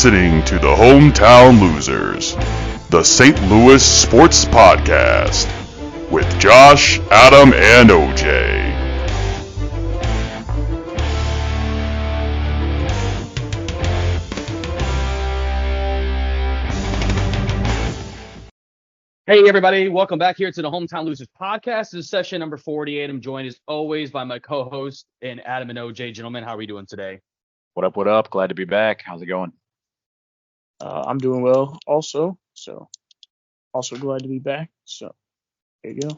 listening to the Hometown Losers, the St. Louis Sports Podcast, with Josh, Adam, and OJ. Hey everybody, welcome back here to the Hometown Losers Podcast. This is session number 48. I'm joined as always by my co-host and Adam and OJ. Gentlemen, how are we doing today? What up, what up? Glad to be back. How's it going? I'm doing well also. So also glad to be back. So there you go.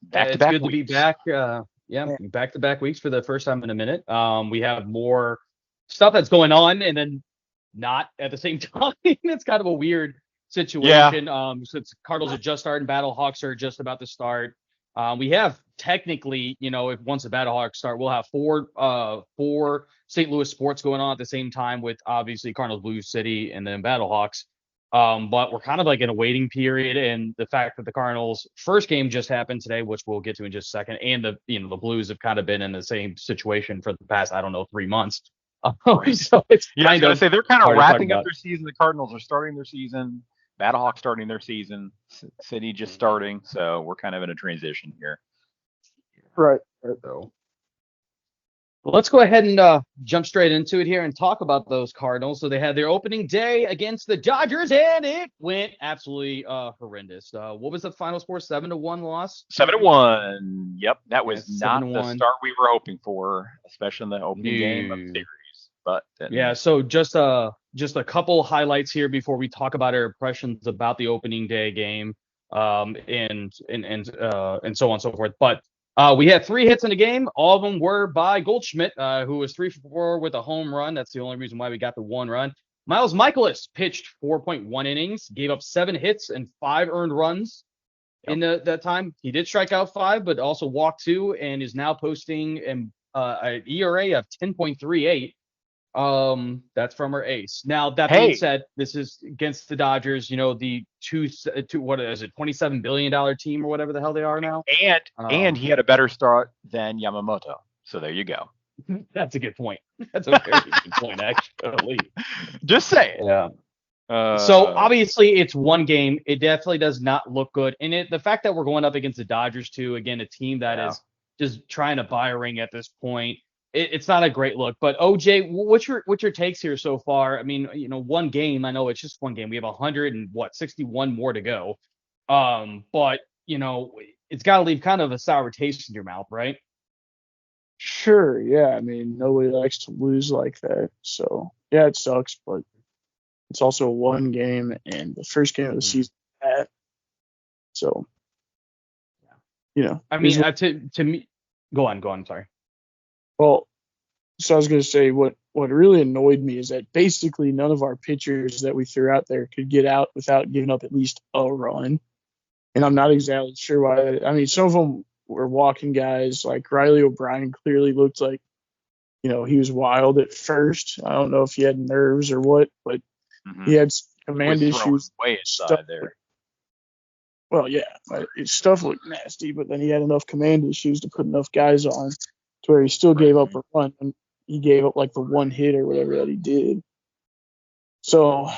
Back to It's back good to be back. Back-to-back weeks for the first time in a minute. We have more stuff that's going on and then not at the same time. It's kind of a weird situation. Since Cardinals are just starting, Battlehawks are just about to start. We have technically, if once the Battlehawks start, we'll have four St. Louis sports going on at the same time with obviously Cardinals, Blue City, and then Battlehawks. But we're kind of like in a waiting period, and the fact that the Cardinals' first game just happened today, which we'll get to in just a second, and the Blues have kind of been in the same situation for the past 3 months. So it's I was going to say they're kind of wrapping up their season. The Cardinals are starting their season. Battlehawks starting their season. City just starting. So we're kind of in a transition here. Right. So well, let's go ahead and jump straight into it here and talk about those Cardinals. So they had their opening day against the Dodgers, and it went absolutely horrendous. What was the final score? 7-1 loss? 7-1. Yep, that was not 7-1. the start we were hoping for, especially in the opening game of the series. But so just a couple highlights here before we talk about our impressions about the opening day game, and so on and so forth. But we had 3 hits in the game. All of them were by Goldschmidt, who was 3 for 4 with a home run. That's the only reason why we got the 1 run. Miles Michaelis pitched 4.1 innings, gave up 7 hits and 5 earned runs in that time. He did strike out 5, but also walked 2, and is now posting an ERA of 10.38. That's from our ace. Now that being said, this is against the Dodgers, the what is it, $27 billion team or whatever the hell they are now. And he had a better start than Yamamoto. So there you go. That's a good point. That's a very good point, actually. Just saying. Yeah. So obviously it's one game. It definitely does not look good. And the fact that we're going up against the Dodgers too, again, a team that is just trying to buy a ring at this point. It's not a great look, but OJ, what's your takes here so far? I mean, one game. I know it's just one game. We have 61 more to go. But it's got to leave kind of a sour taste in your mouth, right? Sure. Yeah. I mean, nobody likes to lose like that. So yeah, it sucks, but it's also one game and the first game of the season. So I mean, to me, go on. I'm sorry. Well, so I was going to say what really annoyed me is that basically none of our pitchers that we threw out there could get out without giving up at least a run. And I'm not exactly sure why. I mean, some of them were walking guys. Like Riley O'Brien clearly looked like, he was wild at first. I don't know if he had nerves or what, but he had command issues. Way inside there. Well, yeah, his stuff looked nasty, but then he had enough command issues to put enough guys on to where he still gave up a run, and he gave up like the 1 hit or whatever that he did. So,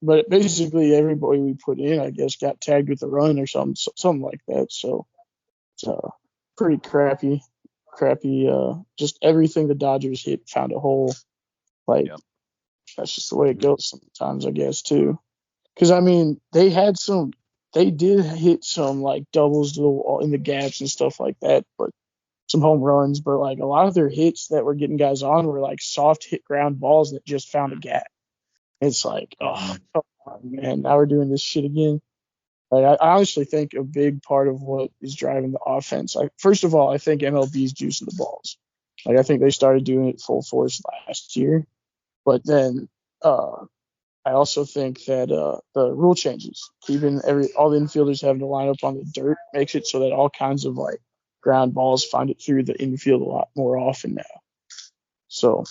but basically everybody we put in, I guess, got tagged with a run or something like that. So it's pretty crappy. Just everything the Dodgers hit found a hole. That's just the way it goes sometimes, I guess, too. Because I mean, they did hit some like doubles to the wall in the gaps and stuff like that, but some home runs, but like a lot of their hits that were getting guys on were like soft hit ground balls that just found a gap. It's like, oh, come on, man, now we're doing this shit again. Like I honestly think a big part of what is driving the offense, first of all, I think MLB is juicing the balls. Like I think they started doing it full force last year, but then I also think that the rule changes, keeping all the infielders having to line up on the dirt, makes it so that all kinds of like ground balls find it through the infield a lot more often now. So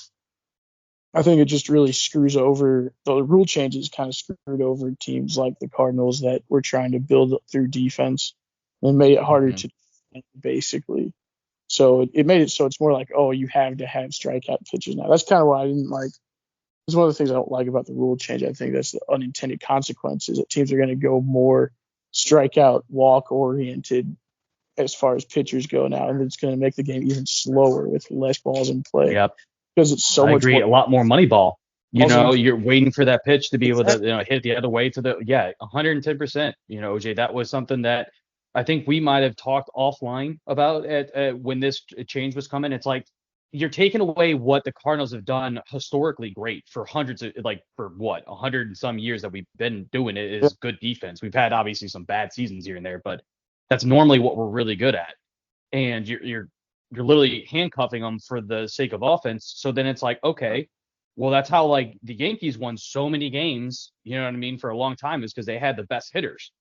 I think it just really screws over, the rule changes kind of screwed over teams like the Cardinals that were trying to build up through defense and made it harder to defend, basically. So it made it so it's more like, you have to have strikeout pitches now. That's kind of why I didn't like It's one of the things I don't like about the rule change. I think that's the unintended consequences that teams are going to go more strikeout, walk oriented as far as pitchers go now, and it's going to make the game even slower with less balls in play. Yep. Because it's so I much agree. more. A lot more money ball. Also- You're waiting for that pitch to be able to Exactly. hit the other way to the 110%. OJ, that was something that I think we might have talked offline about at when this change was coming. It's like you're taking away what the Cardinals have done historically great for for what 100 and some years that we've been doing it is good defense. We've had obviously some bad seasons here and there, but that's normally what we're really good at. And you're literally handcuffing them for the sake of offense. So then it's like, okay, well, that's how like the Yankees won so many games, you know what I mean, for a long time, is because they had the best hitters.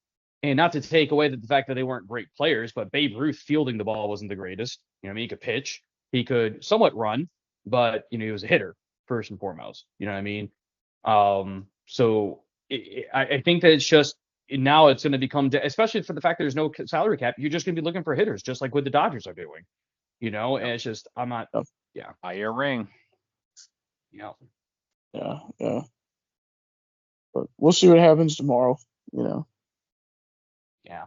And not to take away the fact that they weren't great players, but Babe Ruth fielding the ball wasn't the greatest. You know what I mean? He could pitch, he could somewhat run, but he was a hitter first and foremost. You know what I mean? So I think that it's just now it's going to become, especially for the fact that there's no salary cap, you're just going to be looking for hitters, just like what the Dodgers are doing. And it's just I'm not. Yeah. Buy your ring. Yeah. Yeah. But we'll see what happens tomorrow. Yeah.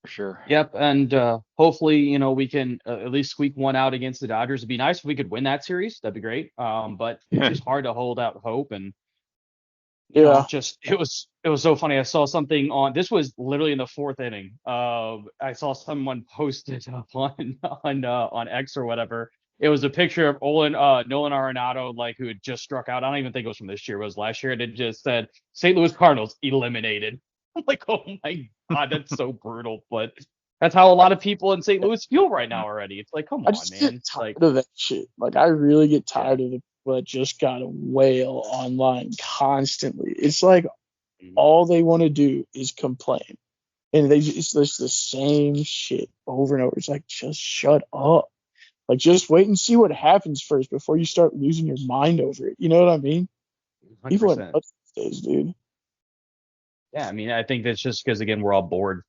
For sure. Yep. And hopefully, we can at least squeak one out against the Dodgers. It'd be nice if we could win that series. That'd be great. But it's just hard to hold out hope. And it was so funny. I saw something this was literally in the fourth inning. I saw someone post it up on X or whatever. It was a picture of Nolan Arenado, like, who had just struck out. I don't even think it was from this year. It was last year. And it just said St. Louis Cardinals eliminated. I'm like, oh my God, that's so brutal. But that's how a lot of people in St. Louis feel right now already. It's like, come on, man. Get tired of that shit. Like, I really get tired of the people that just got to wail online constantly. It's like all they want to do is complain. And it's just the same shit over and over. It's like, just shut up. Like, just wait and see what happens first before you start losing your mind over it. You know what I mean? 100%. People are nuts these days, dude. Yeah, I mean, I think that's just because, again, we're all bored.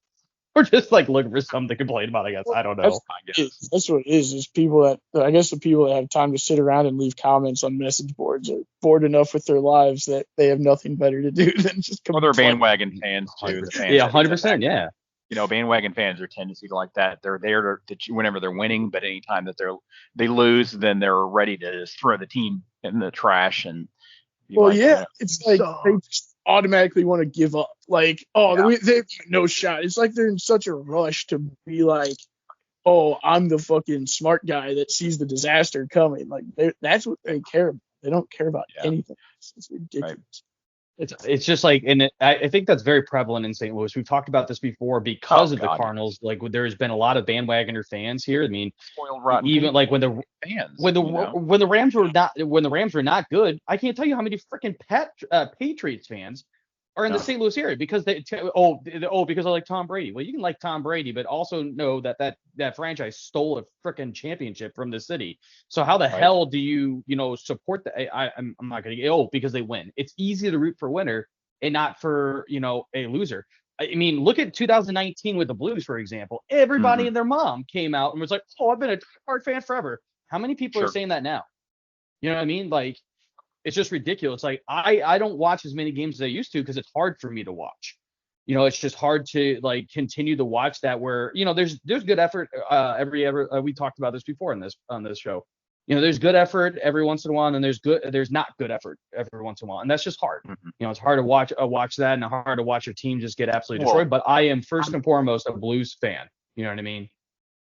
We're just like looking for something to complain about, I guess. I don't know. That's what it is. Is people I guess the people that have time to sit around and leave comments on message boards are bored enough with their lives that they have nothing better to do than just complain. Other bandwagon fans too. The fans 100%. Yeah. Bandwagon fans are tendency like that. They're there to whenever they're winning, but anytime that they lose, then they're ready to just throw the team in the trash and. It's like they just automatically want to give up. Like, they've got no shot. It's like they're in such a rush to be like, oh, I'm the fucking smart guy that sees the disaster coming. Like, that's what they care about. They don't care about anything. It's ridiculous. Right. It's just like, and I think that's very prevalent in St. Louis. We've talked about this before because of the Cardinals. Like, there's been a lot of bandwagoner fans here. I mean, spoiled rotten. Even like when the Rams were not good, I can't tell you how many freaking Patriots fans are in the St. Louis area because because I like Tom Brady. Well, you can like Tom Brady, but also know that franchise stole a freaking championship from the city. So how the hell do you support that? I'm not going to because they win. It's easy to root for a winner and not for a loser. I mean, look at 2019 with the Blues, for example. Everybody and their mom came out and was like, "Oh, I've been a hard fan forever." How many people are saying that now? You know what I mean? Like, it's just ridiculous. Like, I don't watch as many games as I used to because it's hard for me to watch. It's just hard to like continue to watch that where, there's good effort we talked about this before on this show. There's good effort every once in a while, and then there's not good effort every once in a while. And that's just hard. It's hard to watch that and hard to watch your team just get absolutely destroyed. But I am first and foremost a Blues fan. You know what I mean?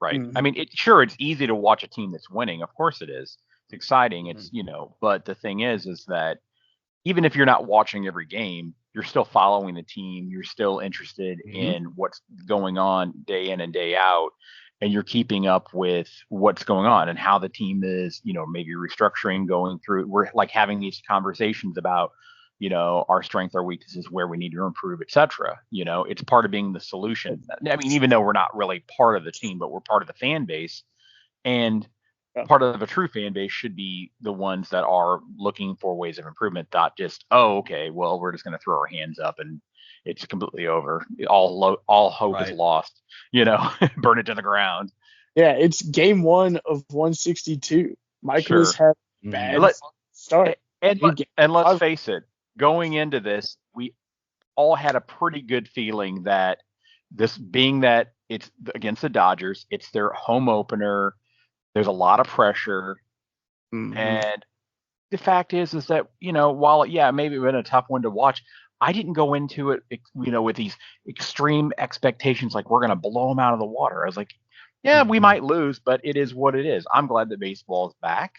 Right. I mean, it's easy to watch a team that's winning. Of course it is. It's exciting. It's, but the thing is that even if you're not watching every game, you're still following the team. You're still interested in what's going on day in and day out. And you're keeping up with what's going on and how the team is, maybe restructuring, going through. We're like having these conversations about, our strength, our weaknesses, where we need to improve, etc. It's part of being the solution. I mean, even though we're not really part of the team, but we're part of the fan base. And part of a true fan base should be the ones that are looking for ways of improvement, not just, we're just going to throw our hands up and it's completely over. All hope is lost, burn it to the ground. Yeah, it's game 1 of 162. Michaelis had a bad start. And let's face it, going into this, we all had a pretty good feeling that this being that it's against the Dodgers, it's their home opener. There's a lot of pressure, and the fact is that while maybe it's been a tough one to watch, I didn't go into it with these extreme expectations like we're gonna blow them out of the water. I was like, yeah, we might lose, but it is what it is. I'm glad that baseball is back.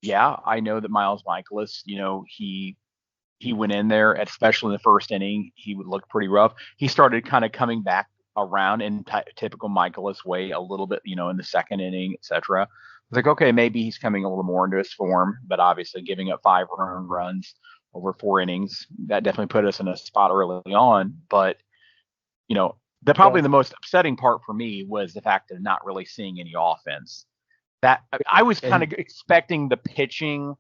Yeah, I know that Miles Michaelis, he went in there, especially in the first inning, he would look pretty rough. He started kind of coming back around in typical Michaelis way a little bit, in the second inning, etc. I was like, okay, maybe he's coming a little more into his form, but obviously giving up 5 earned runs over 4 innings, that definitely put us in a spot early on. But, the most upsetting part for me was the fact of not really seeing any offense. That I was kind of expecting the pitching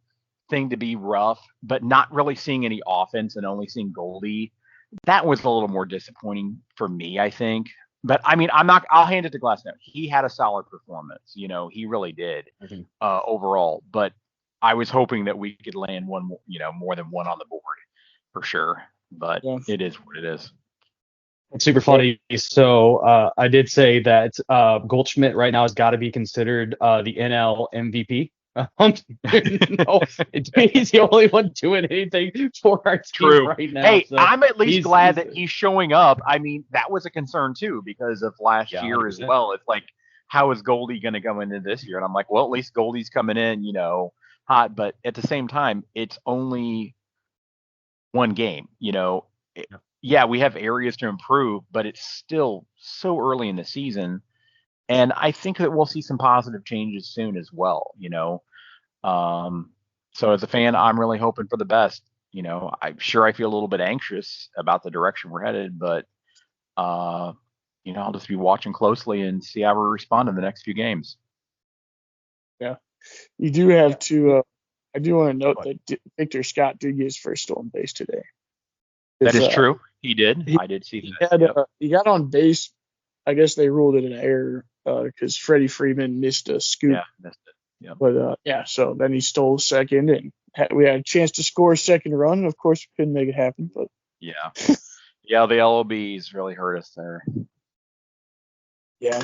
thing to be rough, but not really seeing any offense and only seeing Goldie. That was a little more disappointing for me, I think. But I mean, I'll hand it to Glasnow. He had a solid performance. He really did overall. But I was hoping that we could land one, more than one on the board for sure. But it is what it is. It's super funny. So I did say that Goldschmidt right now has got to be considered the NL MVP. He's the only one doing anything for our team right now. Hey, so I'm at least glad that he's showing up. I mean, that was a concern too because of last year 100%. As well. It's like, how is Goldie going to go into this year? And I'm like, well, at least Goldie's coming in, hot. But at the same time, it's only one game. Yeah, we have areas to improve, but it's still so early in the season. And I think that we'll see some positive changes soon as well, So as a fan, I'm really hoping for the best. I'm sure I feel a little bit anxious about the direction we're headed, but, I'll just be watching closely and see how we respond in the next few games. Yeah. You do have to, I do want to note that Victor Scott did get his first stolen base today. That is true. He did. I did see that. He got on base. I guess they ruled it an error because Freddie Freeman missed a scoop. Yeah, missed it. Yep. But so then he stole second, and we had a chance to score a second run, and of course we couldn't make it happen. But the LOBs really hurt us there. Yeah,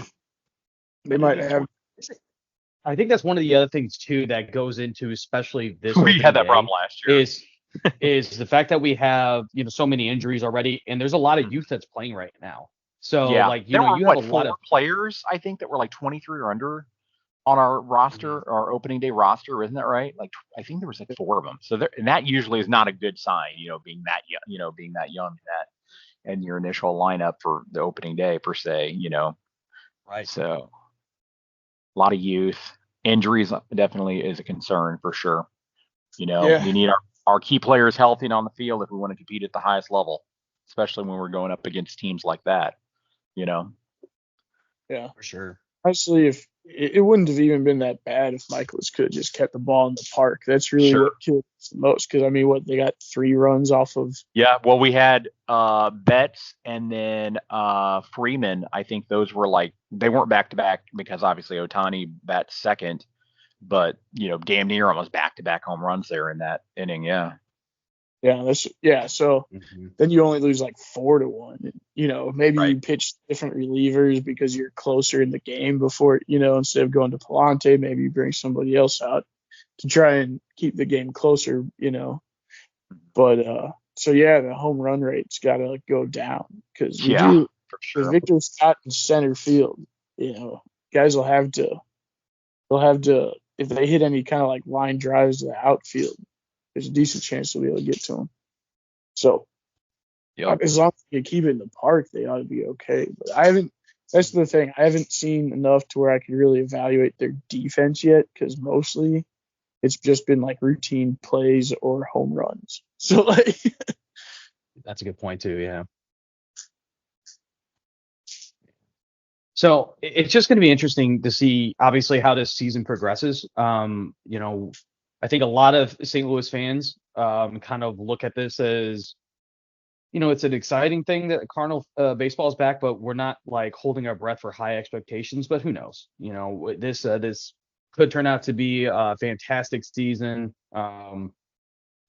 they might have. I think that's one of the other things too that goes into, especially this. We had that problem last year. Is the fact that we have so many injuries already, and there's a lot of youth that's playing right now. So you have a lot of players I think that were like 23 or under on our roster, our opening day roster, isn't that right? Like I think there was like 4 of them. So and that usually is not a good sign, being that young, and your initial lineup for the opening day per se, Right. So a lot of youth injuries definitely is a concern for sure. We need our key players healthy and on the field if we want to compete at the highest level, especially when we're going up against teams like that. Yeah, for sure. Honestly, if it wouldn't have even been that bad if Michaelis could have just kept the ball in the park. That's really what killed us the most. Because they got 3 runs off of. Yeah, well, we had Betts and then Freeman. I think those were they weren't back to back because obviously Ohtani bat second, but damn near almost back to back home runs there in that inning. Yeah. Yeah, so then you only lose 4-1. Maybe you pitch different relievers because you're closer in the game before, instead of going to Palante, maybe you bring somebody else out to try and keep the game closer, But the home run rate's got to go down because for sure. Victor Scott in center field, guys will have to, if they hit any kind of line drives to the outfield, there's a decent chance they'll be able to get to them. So as long as you keep it in the park, they ought to be okay. But that's the thing. I haven't seen enough to where I could really evaluate their defense yet because mostly it's just been routine plays or home runs. So that's a good point too. Yeah. So it's just going to be interesting to see obviously how this season progresses. I think a lot of St. Louis fans kind of look at this as, it's an exciting thing that Cardinal baseball is back, but we're not holding our breath for high expectations. But who knows? This could turn out to be a fantastic season.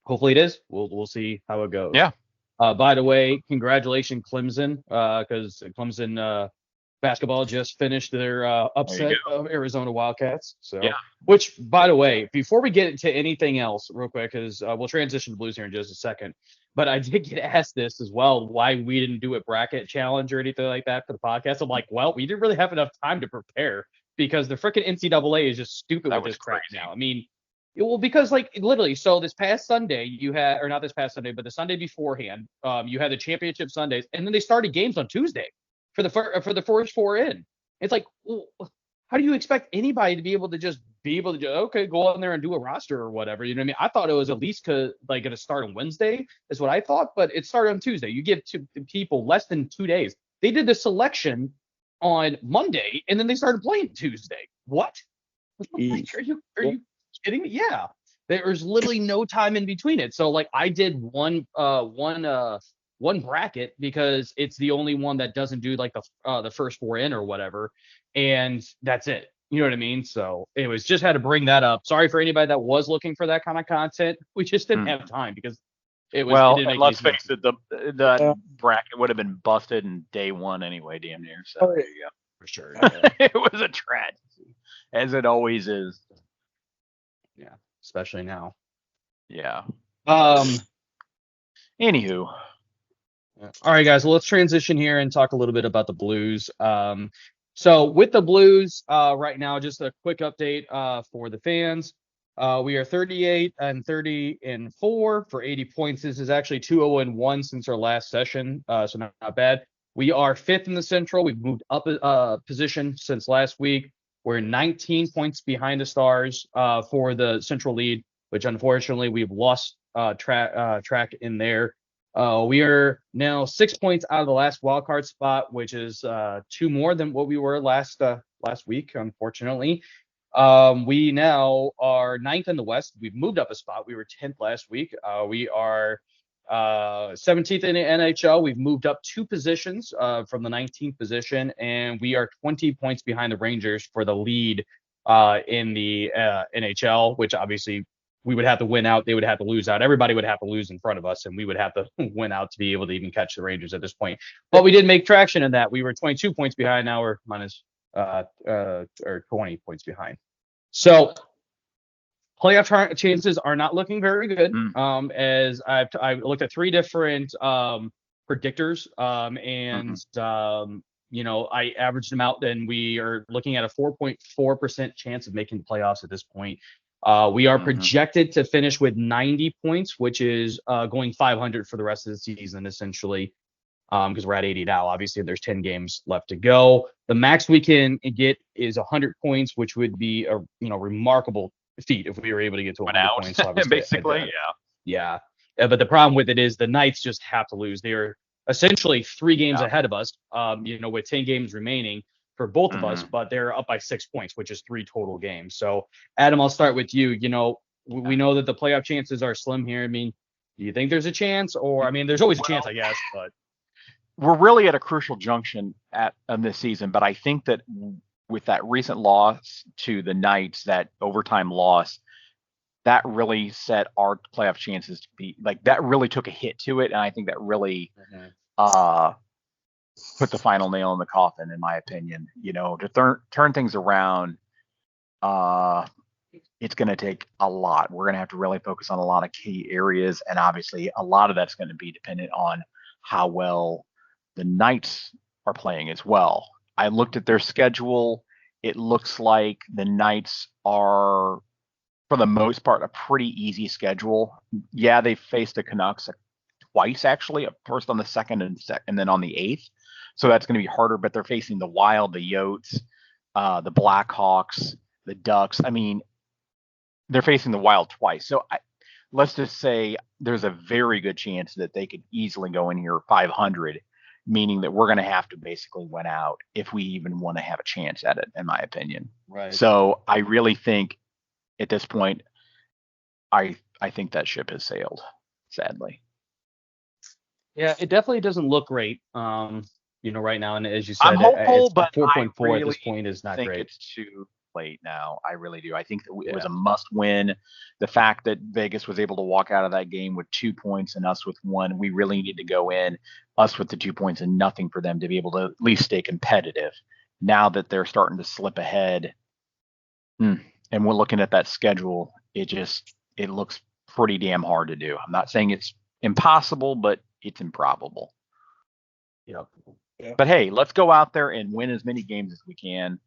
Hopefully it is. We'll see how it goes. Yeah. By the way, congratulations, Clemson, because Clemson basketball just finished their upset of Arizona Wildcats. So, Yeah. which, by the way, before we get into anything else, real quick, because we'll transition to Blues here in just a second. But I did get asked this as well, why we didn't do a bracket challenge or anything like that for the podcast. I'm like, well, we didn't really have enough time to prepare because the freaking NCAA is just stupid with this crap now. I mean, well, because like literally, so this past Sunday you had, or not this past Sunday, but the Sunday beforehand, you had the championship Sundays, and then they started games on Tuesday for the first four in. It's like, well, how do you expect anybody to be able to okay, go out there and do a roster or whatever? You know what I mean? I thought it was at least like going to start on Wednesday is what I thought, but it started on Tuesday. You give to people less than 2 days. They did the selection on Monday, and then they started playing Tuesday. What? Like, are you kidding me? Yeah. There's literally no time in between it. So like I did one bracket because it's the only one that doesn't do like the first four in or whatever, and that's it. You know what I mean? So it was just had to bring that up. Sorry for anybody that was looking for that kind of content. We just didn't have time because it was. Well, it and let's face it, the bracket would have been busted in day one anyway, damn near. So there you go. For sure. It was a tragedy, as it always is. Yeah, especially now. Yeah. All Anywho. right, guys. Well, let's transition here and talk a little bit about the Blues. So with the Blues, right now, just a quick update for the fans. We are 38-30-4 for 80 points. This is actually 2-0-1 since our last session, so not bad. We are fifth in the Central. We've moved up a position since last week. We're 19 points behind the Stars for the Central lead, which unfortunately we've lost track in there. We are now 6 points out of the last wildcard spot, which is 2 more than what we were last week, unfortunately. We now are 9th in the West. We've moved up a spot. We were 10th last week. We are 17th in the NHL. We've moved up 2 positions from the 19th position, and we are 20 points behind the Rangers for the lead in the NHL, which obviously we would have to win out. They would have to lose out. Everybody would have to lose in front of us, and we would have to win out to be able to even catch the Rangers at this point. But we did make traction in that. We were 22 points behind. Now we're minus or 20 points behind. So playoff chances are not looking very good. As I looked at 3 different predictors, and you know, I averaged them out, and we are looking at a 4.4% chance of making the playoffs at this point. We are projected to finish with 90 points, which is going 500 for the rest of the season, essentially, because we're at 80 now. Obviously, there's 10 games left to go. The max we can get is 100 points, which would be a remarkable feat if we were able to get to 100 points. So basically, yeah. But the problem with it is the Knights just have to lose. They're essentially 3 games ahead of us, with 10 games remaining for both of us, but they're up by 6 points, which is 3 total games. So, Adam, I'll start with you. You know, we know that the playoff chances are slim here. I mean, do you think there's a chance? Or, I mean, there's always a chance, I guess, but we're really at a crucial junction in this season. But I think that with that recent loss to the Knights, that overtime loss, that really set our playoff chances to be like, that really took a hit to it. And I think that really put the final nail in the coffin, in my opinion. You know, to turn things around, it's going to take a lot. We're going to have to really focus on a lot of key areas, and obviously a lot of that's going to be dependent on how well the Knights are playing as well. I looked at their schedule. It looks like the Knights are, for the most part, a pretty easy schedule. Yeah, they faced the Canucks twice, actually, first on the 2nd and then on the 8th. So that's going to be harder, but they're facing the Wild, the Yotes, the Blackhawks, the Ducks. I mean, they're facing the Wild twice. So let's just say there's a very good chance that they could easily go in here 500, meaning that we're going to have to basically win out if we even want to have a chance at it, in my opinion. Right. So I really think at this point, I think that ship has sailed, sadly. Yeah, it definitely doesn't look great. Right now, and as you said, I'm hopeful, but 4.4 really at this point is not great. It's too plate now. I really do. I think that it was a must win. The fact that Vegas was able to walk out of that game with 2 points and us with 1, we really need to go in, us with the 2 points and nothing for them to be able to at least stay competitive. Now that they're starting to slip ahead, and we're looking at that schedule, it looks pretty damn hard to do. I'm not saying it's impossible, but it's improbable. Yep. Yeah. But hey, let's go out there and win as many games as we can.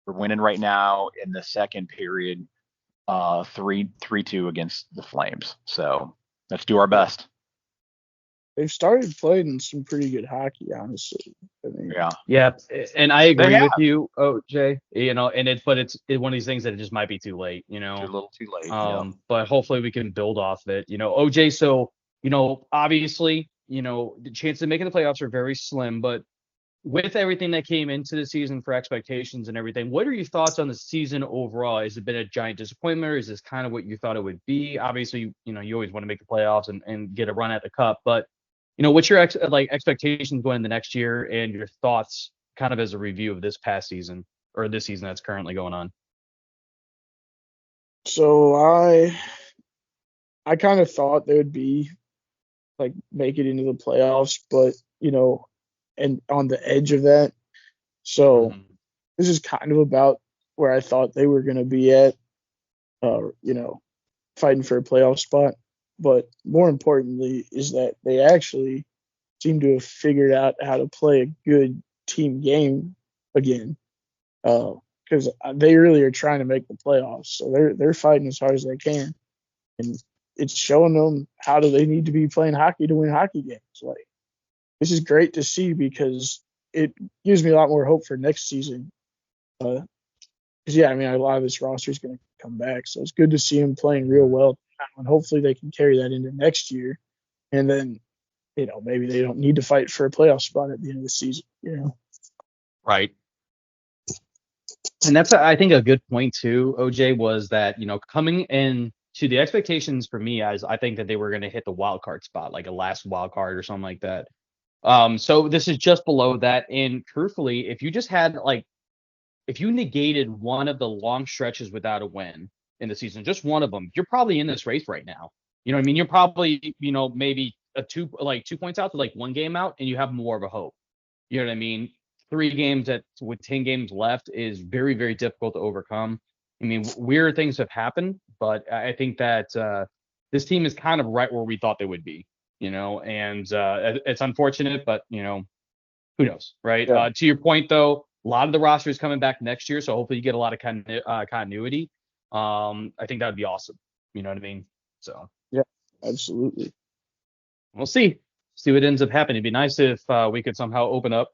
We're winning right now in the second period, 3-2 against the Flames. So let's do our best. They've started playing some pretty good hockey, honestly. I mean, Yeah, and I agree They with have. you, OJ. And it's one of these things that it just might be too late, Too little, too late. But hopefully we can build off it, OJ. So obviously, the chances of making the playoffs are very slim, but with everything that came into the season for expectations and everything, what are your thoughts on the season overall? Has it been a giant disappointment, or is this kind of what you thought it would be? Obviously, you always want to make the playoffs and get a run at the cup, but what's your expectations going into next year, and your thoughts kind of as a review of this past season or this season that's currently going on? So I kind of thought they would be like make it into the playoffs, but and on the edge of that. So this is kind of about where I thought they were going to be at, fighting for a playoff spot. But more importantly is that they actually seem to have figured out how to play a good team game again, because they really are trying to make the playoffs. So they're fighting as hard as they can, and it's showing them how do they need to be playing hockey to win hockey games. Like, this is great to see because it gives me a lot more hope for next season. Because a lot of this roster is going to come back, so it's good to see them playing real well, and hopefully they can carry that into next year. And then, maybe they don't need to fight for a playoff spot at the end of the season. Right. And that's, I think, a good point too, OJ, was that, coming in to the expectations for me, as I think that they were going to hit the wild card spot, like a last wild card or something like that. So this is just below that. And truthfully, if you just had if you negated one of the long stretches without a win in the season, just one of them, you're probably in this race right now. You know what I mean? You're probably, maybe 2 points out to 1 game out, and you have more of a hope. You know what I mean? 3 games with 10 games left is very, very difficult to overcome. I mean, weird things have happened, but I think that this team is kind of right where we thought they would be, and it's unfortunate, but, who knows, right? Yeah. To your point, though, a lot of the roster is coming back next year, so hopefully you get a lot of continuity. I think that would be awesome. You know what I mean? So yeah, absolutely. We'll see what ends up happening. It'd be nice if we could somehow open up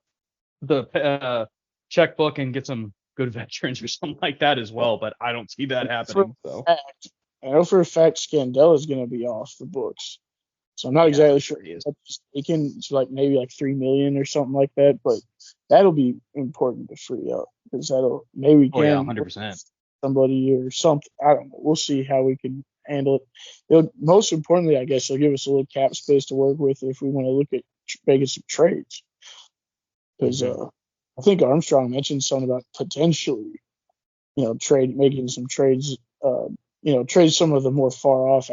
the checkbook and get some good veterans or something like that as well, but I don't see that happening. So I know for a fact Scandella is going to be off the books, so I'm not exactly sure. It's maybe 3 million or something like that, but that'll be important to free up, because that'll maybe 100%. somebody or something. I don't know. We'll see how we can handle it. Most importantly, I guess it'll give us a little cap space to work with if we want to look at making some trades. Because I think Armstrong mentioned something about potentially, making some trades, trade some of the more far off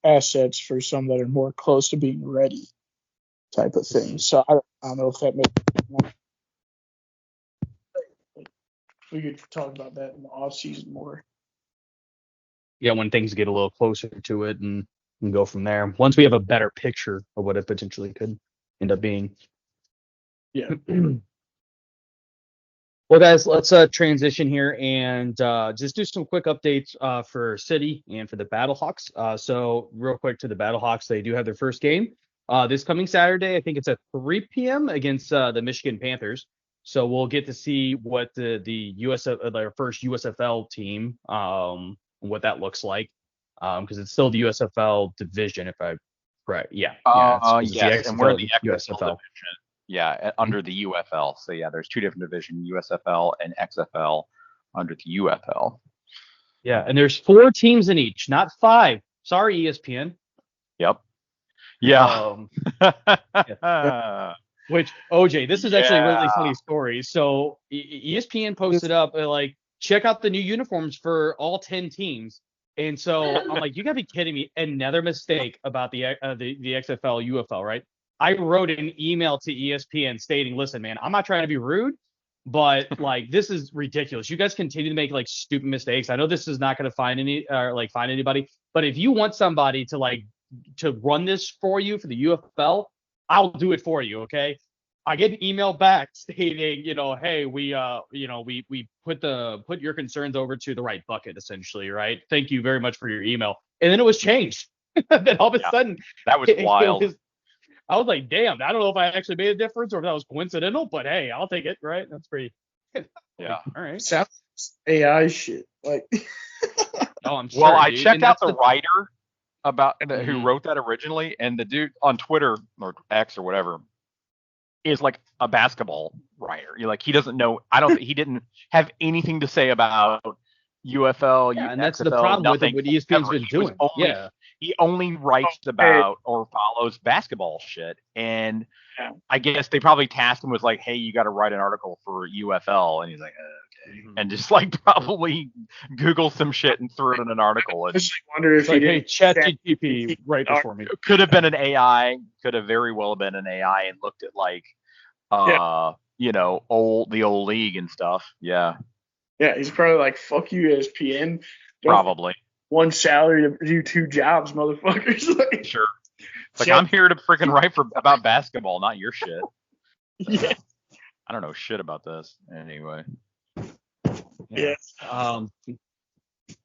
assets for some that are more close to being ready, type of thing. So I don't know if that makes sense. We could talk about that in the off season more. Yeah, when things get a little closer to it, and go from there. Once we have a better picture of what it potentially could end up being. Yeah. Well, guys, let's transition here and just do some quick updates for City and for the Battlehawks. So real quick to the Battlehawks, they do have their first game this coming Saturday. I think it's at 3 p.m. against the Michigan Panthers. So we'll get to see what the their first USFL team, what that looks like, because it's still the USFL division, if I'm correct. Yeah. Yes, and we're the XFL division. Yeah, under the UFL. So yeah, there's 2 different divisions, USFL and XFL under the UFL. Yeah, and there's 4 teams in each, not 5. Sorry, ESPN. Yep. Yeah. Which, OJ, this is actually a really funny story. So ESPN posted up check out the new uniforms for all 10 teams. And so I'm like, you gotta be kidding me. Another mistake about the XFL, UFL, right? I wrote an email to ESPN stating, listen, man, I'm not trying to be rude, but like, this is ridiculous. You guys continue to make like stupid mistakes. I know this is not going to find anybody, but if you want somebody to run this for you for the UFL, I'll do it for you. Okay. I get an email back stating, hey, we put your concerns over to the right bucket, essentially, right? Thank you very much for your email. And then it was changed. Then all of a sudden, that was wild. I was like, damn, I don't know if I actually made a difference or if that was coincidental, but hey, I'll take it, right? That's pretty. Yeah. All right. Sounds AI shit. Like. Oh, I'm sure. Well, I dude. checked And out that's the writer about who wrote that originally, and the dude on Twitter or X or whatever is like a basketball writer. You're like, he doesn't know. He didn't have anything to say about UFL. Yeah, and XFL, that's the problem nothing, with what ESPN's been doing. He only writes about or follows basketball shit. And I guess they probably tasked him with like, hey, you got to write an article for UFL. And he's like, okay. And just like probably Google some shit and threw it in an article. And I just wonder if like, hey, ChatGPT, write this for me. Could have been an AI. Could have very well been an AI and looked at like, the old league and stuff. Yeah. Yeah, he's probably like, fuck you, ESPN. Probably. One salary to do two jobs, motherfuckers. Like, sure. It's like, I'm here to freaking write about basketball, not your shit. Yeah. I don't know shit about this. Anyway. Yeah.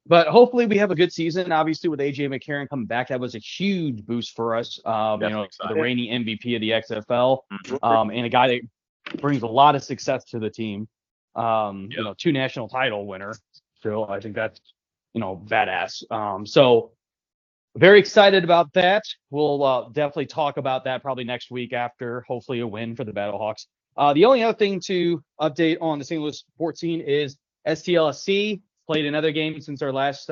But hopefully we have a good season. Obviously, with AJ McCarron coming back, that was a huge boost for us. The reigning MVP of the XFL, and a guy that brings a lot of success to the team. 2 national title winner. So I think that's badass. So very excited about that. We'll definitely talk about that probably next week after hopefully a win for the Battlehawks. The only other thing to update on the St. Louis sports scene is STLSC played another game since our last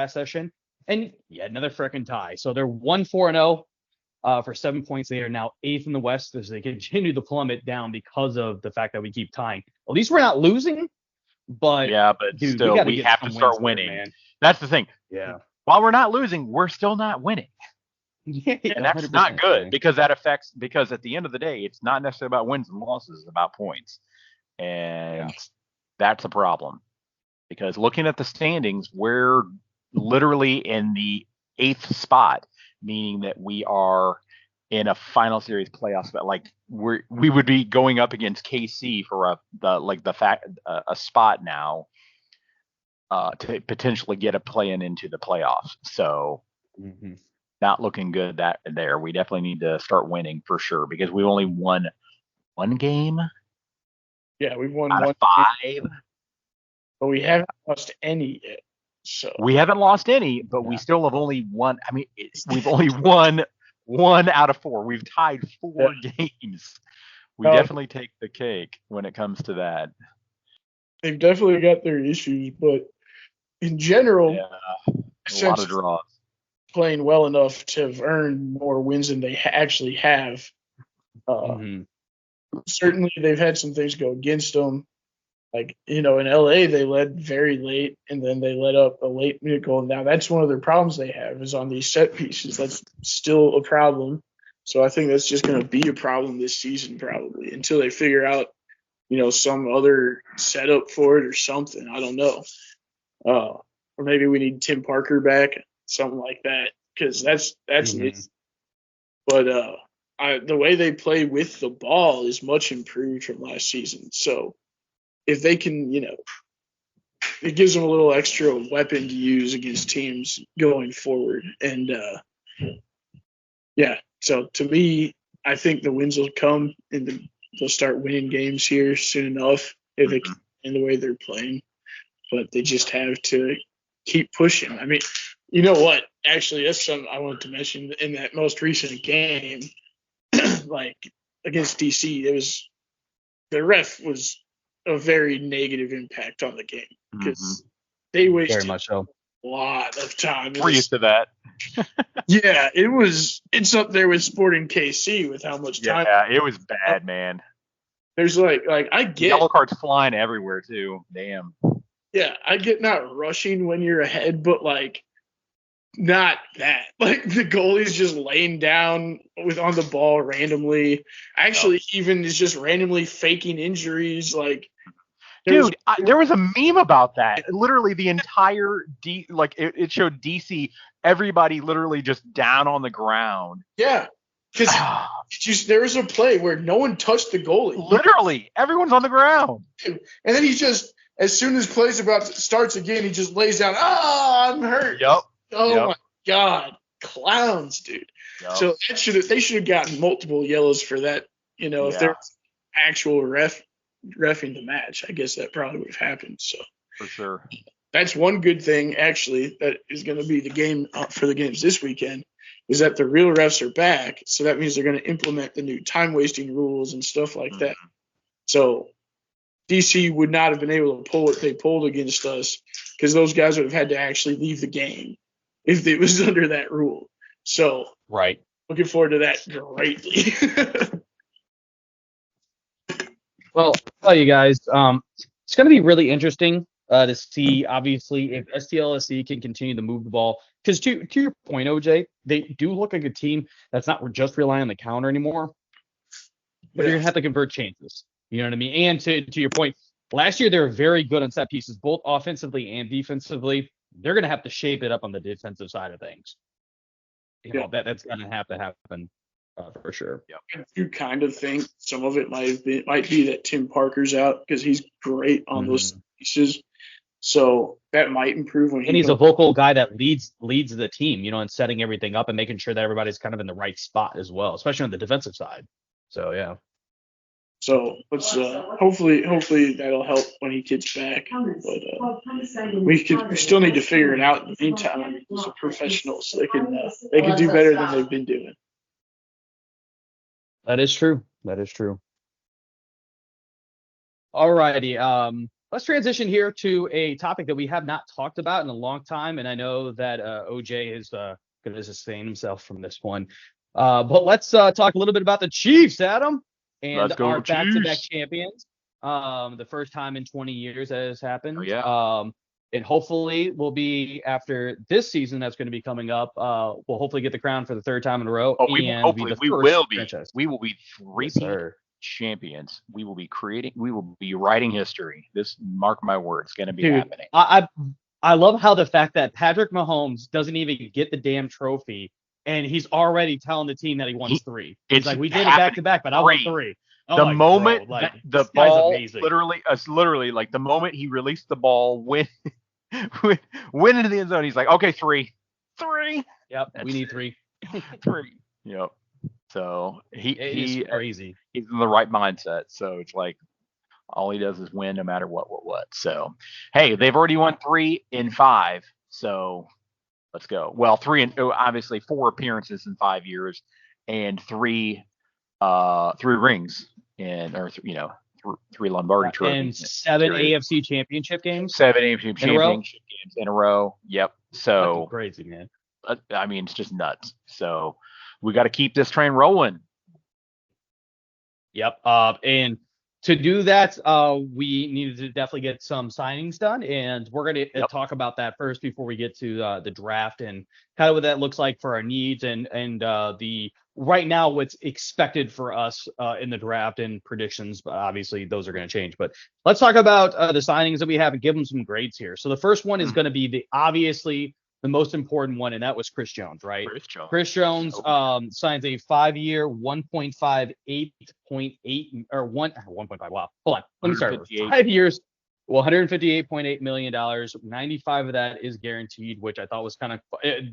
session, and another freaking tie. So they're 1-4-0 for 7 points. They are now 8th in the West as they continue to plummet down because of the fact that we keep tying. At least we're not losing, but dude, still we have to start winning. Man. That's the thing. Yeah. While we're not losing, we're still not winning. And that's not good because at the end of the day, it's not necessarily about wins and losses, it's about points. And that's a problem. Because looking at the standings, we're literally in the 8th spot, meaning that we are in a final series playoff spot. Like we would be going up against KC for a spot now to potentially get a play-in into the playoffs. So not looking good there. We definitely need to start winning for sure because we only won one game. Yeah, we've won out one of 5. But we haven't lost any yet. So we haven't lost any, but we still have only won. I mean, we've only won 1 out of 4. We've tied 4 games. We definitely take the cake when it comes to that. They've definitely got their issues, but in general, a lot of draws. Playing well enough to have earned more wins than they actually have. Certainly, they've had some things go against them. Like, in LA, they led very late, and then they let up a late goal. Now, that's one of their problems they have is on these set pieces. That's still a problem. So I think that's just going to be a problem this season probably until they figure out, some other setup for it or something. I don't know. Or maybe we need Tim Parker back, something like that, because that's it. But the way they play with the ball is much improved from last season. So if they can, it gives them a little extra weapon to use against teams going forward. And, so to me, I think the wins will come and they'll start winning games here soon enough if they can in the way they're playing. But they just have to keep pushing. I mean, you know what? Actually, that's something I wanted to mention in that most recent game, like against DC. The ref was a very negative impact on the game because they wasted very much so. a lot of time. We're used to that. Yeah, it's up there with Sporting KC with how much time. Yeah, it was bad, man. There's like I get yellow cards flying everywhere too. Damn. Yeah, I get not rushing when you're ahead, but like not that. Like the goalie's just laying down on the ball randomly. Actually, even is just randomly faking injuries. Like, Dude, there was a meme about that. Literally, the entire it showed DC, everybody literally just down on the ground. Yeah, because there was a play where no one touched the goalie. Literally, everyone's on the ground. And then he just, as soon as play's starts again, he just lays down. I'm hurt. Yep. Oh my God, clowns, dude. Yep. So they should have gotten multiple yellows for that. If there's actual reffing the match, I guess that probably would have happened. So for sure, that's one good thing actually that is going to be the game for the games this weekend, is that the real refs are back. So that means they're going to implement the new time wasting rules and stuff like that. So DC would not have been able to pull what they pulled against us, because those guys would have had to actually leave the game if it was under that rule. So right, looking forward to that greatly. Well, I'll tell you guys, it's going to be really interesting to see, obviously, if STLSC can continue to move the ball. Because to your point, OJ, they do look like a team that's not just relying on the counter anymore. But you're going to have to convert chances. You know what I mean? And to your point, last year they were very good on set pieces, both offensively and defensively. They're going to have to shape it up on the defensive side of things. That's going to happen. For sure. Yeah. I do kind of think some of it might be that Tim Parker's out, because he's great on those pieces. So that might improve when he's a vocal guy that leads the team, and setting everything up and making sure that everybody's kind of in the right spot as well, especially on the defensive side. So yeah. So let's hopefully that'll help when he gets back. But we still need to figure it out in the meantime. I mean, these are professionals. They can do better than they've been doing. That is true. All righty. Let's transition here to a topic that we have not talked about in a long time, and I know that OJ is going to sustain himself from this one. But let's talk a little bit about the Chiefs, Adam, and our back-to-back champions. The first time in 20 years that has happened. Oh, yeah. And hopefully we'll be, after this season that's going to be coming up, we'll hopefully get the crown for the third time in a row. We will be 3-peat champions. We will be writing history. This, mark my words, going to be happening. I love how the fact that Patrick Mahomes doesn't even get the damn trophy, and he's already telling the team that he won 3. He's like, we did it back to back, but I won 3. The moment the ball literally like the moment he released the ball, went into the end zone, he's like, okay, 3. Yep, we need 3. 3. Yep. So he's crazy. He's in the right mindset. So it's like all he does is win no matter what. So hey, they've already won 3 in 5. So let's go. Well, obviously 4 appearances in 5 years, and 3 rings in, or 3 Lombardi trophies, and 7 AFC championship games. 7 AFC championship games in a row. Yep. So that's crazy, man. I mean, it's just nuts. So we got to keep this train rolling. Yep. And to do that, we needed to definitely get some signings done, and we're going to talk about that first before we get to the draft and kind of what that looks like for our needs and the right now what's expected for us in the draft and predictions. But obviously those are going to change. But let's talk about the signings that we have and give them some grades here. So the first one is going to be obviously the most important one, and that was Chris Jones, right? Chris Jones signs a 5-year, 1.58 or 1.5. Wow. Hold on. Let me start over. 5 years, $158.8 million. 95 of that is guaranteed, which I thought was kind of,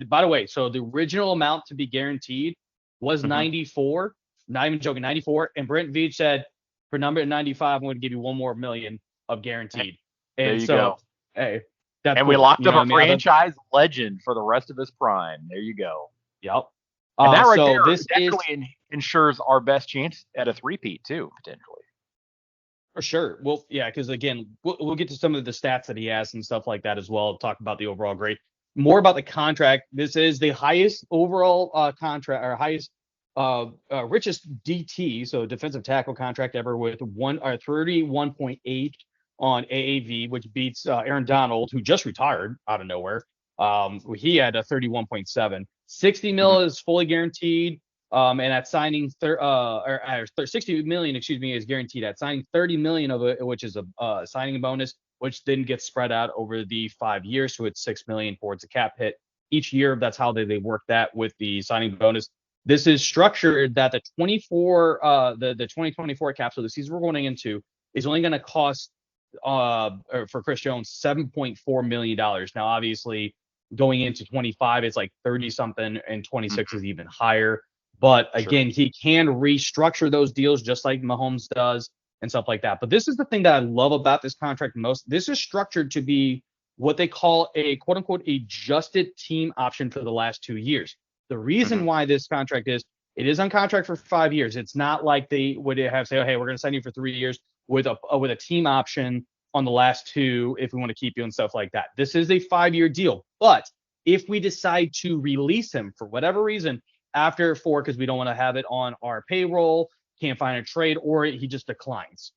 by the way, so the original amount to be guaranteed was 94. Not even joking, 94. And Brent Veach said, for number 95, I'm going to give you $1 more million of guaranteed. And there you so, go. Hey. And we locked up a franchise legend for the rest of his prime. There you go. Yep. And that there definitely ensures our best chance at a 3-peat too, potentially. For sure. Well, yeah, because again, we'll get to some of the stats that he has and stuff like that as well. Talk about the overall grade. More about the contract. This is the highest overall contract, or highest richest DT, so defensive tackle contract ever, with $31.8 on AAV, which beats Aaron Donald, who just retired out of nowhere. He had a 31.7. $60 million is fully guaranteed. And at signing 60 million, is guaranteed. At signing 30 million of it, which is a signing bonus, which then gets spread out over the 5 years. So it's 6 million towards a cap hit each year. That's how they work that with the signing bonus. This is structured that the 2024 cap, so the season we're going into, is only going to cost for Chris Jones $7.4 million. Now, obviously, going into 25, it's like 30 something, and 26 is even higher. But again, he can restructure those deals just like Mahomes does and stuff like that. But this is the thing that I love about this contract most. This is structured to be what they call a quote unquote adjusted team option for the last 2 years. The reason why this contract is, it is on contract for 5 years. It's not like they would have say, oh, hey, we're going to sign you for 3 years with a team option on the last 2 if we want to keep you and stuff like that. This is a 5-year deal. But if we decide to release him for whatever reason after 4, because we don't want to have it on our payroll, can't find a trade, or he just declines,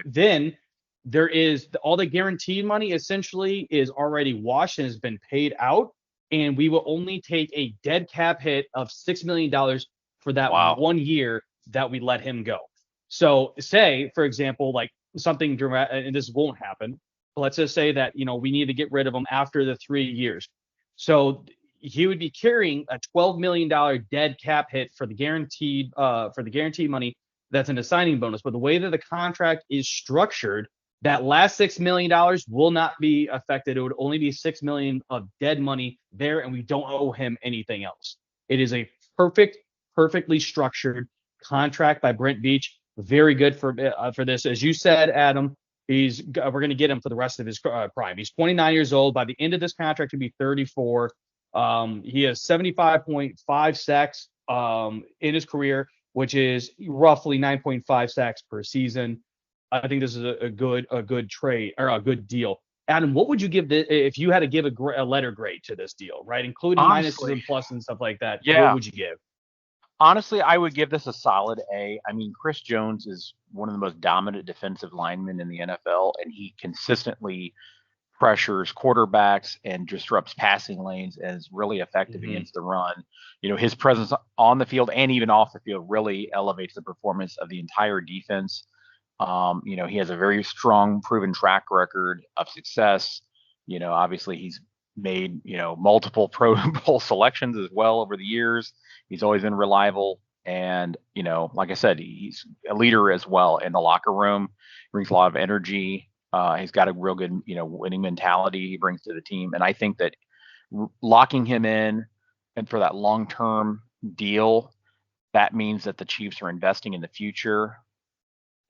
then there is all the guaranteed money essentially is already washed and has been paid out. And we will only take a dead cap hit of $6 million for that 1 year that we let him go. So say, for example, like something dramatic, and this won't happen, but let's just say that, we need to get rid of him after the 3 years. So he would be carrying a $12 million dead cap hit for the guaranteed money that's in a signing bonus. But the way that the contract is structured, that last $6 million will not be affected. It would only be $6 million of dead money there, and we don't owe him anything else. It is a perfectly structured contract by Brent Veach. Very good for this. As you said, Adam, we're going to get him for the rest of his prime. He's 29 years old. By the end of this contract, he'll be 34. He has 75.5 sacks in his career, which is roughly 9.5 sacks per season. I think this is a good trade or a good deal. Adam, what would you give if you had to give a letter grade to this deal, right? Including minuses and pluses and stuff like that. Yeah. What would you give? Honestly, I would give this a solid A. I mean, Chris Jones is one of the most dominant defensive linemen in the NFL, and he consistently pressures quarterbacks and disrupts passing lanes and is really effective against the run. His presence on the field and even off the field really elevates the performance of the entire defense. He has a very strong, proven track record of success. Obviously he's made, multiple Pro Bowl selections as well over the years. He's always been reliable. And, like I said, he's a leader as well in the locker room, brings a lot of energy. He's got a real good, winning mentality he brings to the team. And I think that locking him in and for that long-term deal, that means that the Chiefs are investing in the future.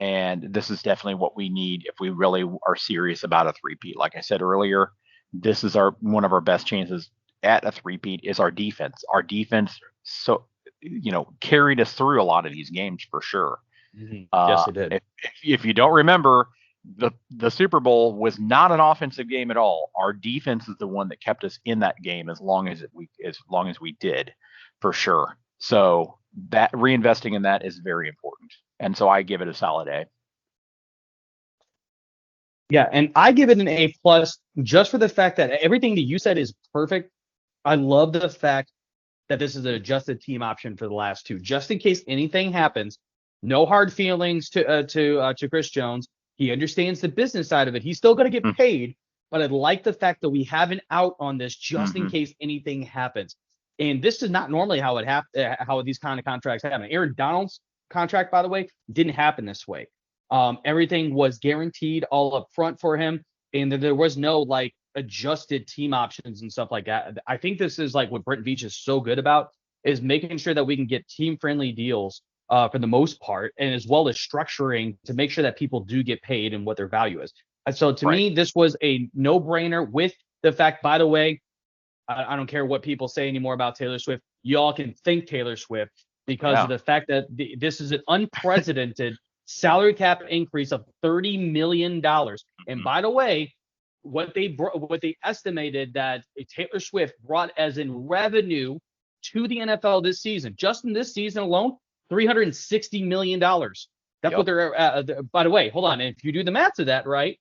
And this is definitely what we need if we really are serious about a three-peat. Like I said earlier, this is one of our best chances at a three-peat is our defense. Our defense, carried us through a lot of these games for sure. Yes, it did. If you don't remember, the Super Bowl was not an offensive game at all. Our defense is the one that kept us in that game as long as we did, for sure. So that reinvesting in that is very important. And so I give it a solid A. Yeah, and I give it an A+ just for the fact that everything that you said is perfect. I love the fact that this is an adjusted team option for the last 2, just in case anything happens. No hard feelings to Chris Jones. He understands the business side of it. He's still going to get paid, but I like the fact that we have an out on this just in case anything happens. And this is not normally how how these kind of contracts happen. Aaron Donald's contract, by the way, didn't happen this way. Everything was guaranteed all up front for him, and there was no adjusted team options and stuff like that. I think this is what Brent Veach is so good about, is making sure that we can get team-friendly deals for the most part, and as well as structuring to make sure that people do get paid and what their value is. And so to me, this was a no-brainer with the fact, by the way, I don't care what people say anymore about Taylor Swift. Y'all can thank Taylor Swift because of the fact that this is an unprecedented salary cap increase of $30 million. And by the way, what they estimated that Taylor Swift brought as in revenue to the NFL this season, just in this season alone, $360 million. That's what they're, by the way, hold on. And if you do the math to that, right,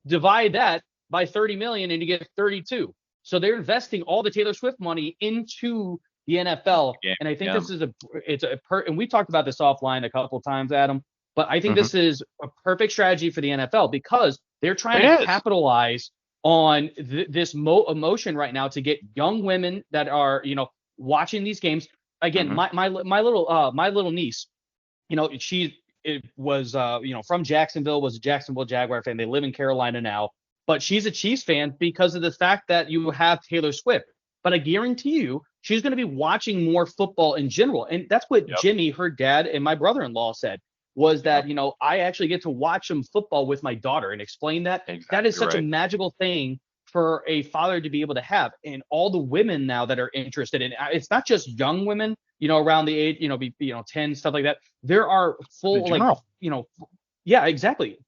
divide that by 30 million and you get 32. So they're investing all the Taylor Swift money into the NFL. Yeah, and I think this is and we talked about this offline a couple times, Adam, but I think this is a perfect strategy for the NFL because they're trying to capitalize on this emotion right now to get young women that are, watching these games. Again, my little niece, she was from Jacksonville, was a Jacksonville Jaguar fan. They live in Carolina now, but she's a Chiefs fan because of the fact that you have Taylor Swift. But I guarantee you, she's going to be watching more football in general. And that's what Jimmy, her dad, and my brother-in-law said, was that, I actually get to watch some football with my daughter and explain that. Exactly, that is such a magical thing for a father to be able to have. And all the women now that are interested in, it's not just young women, around the age, 10, stuff like that. There are full,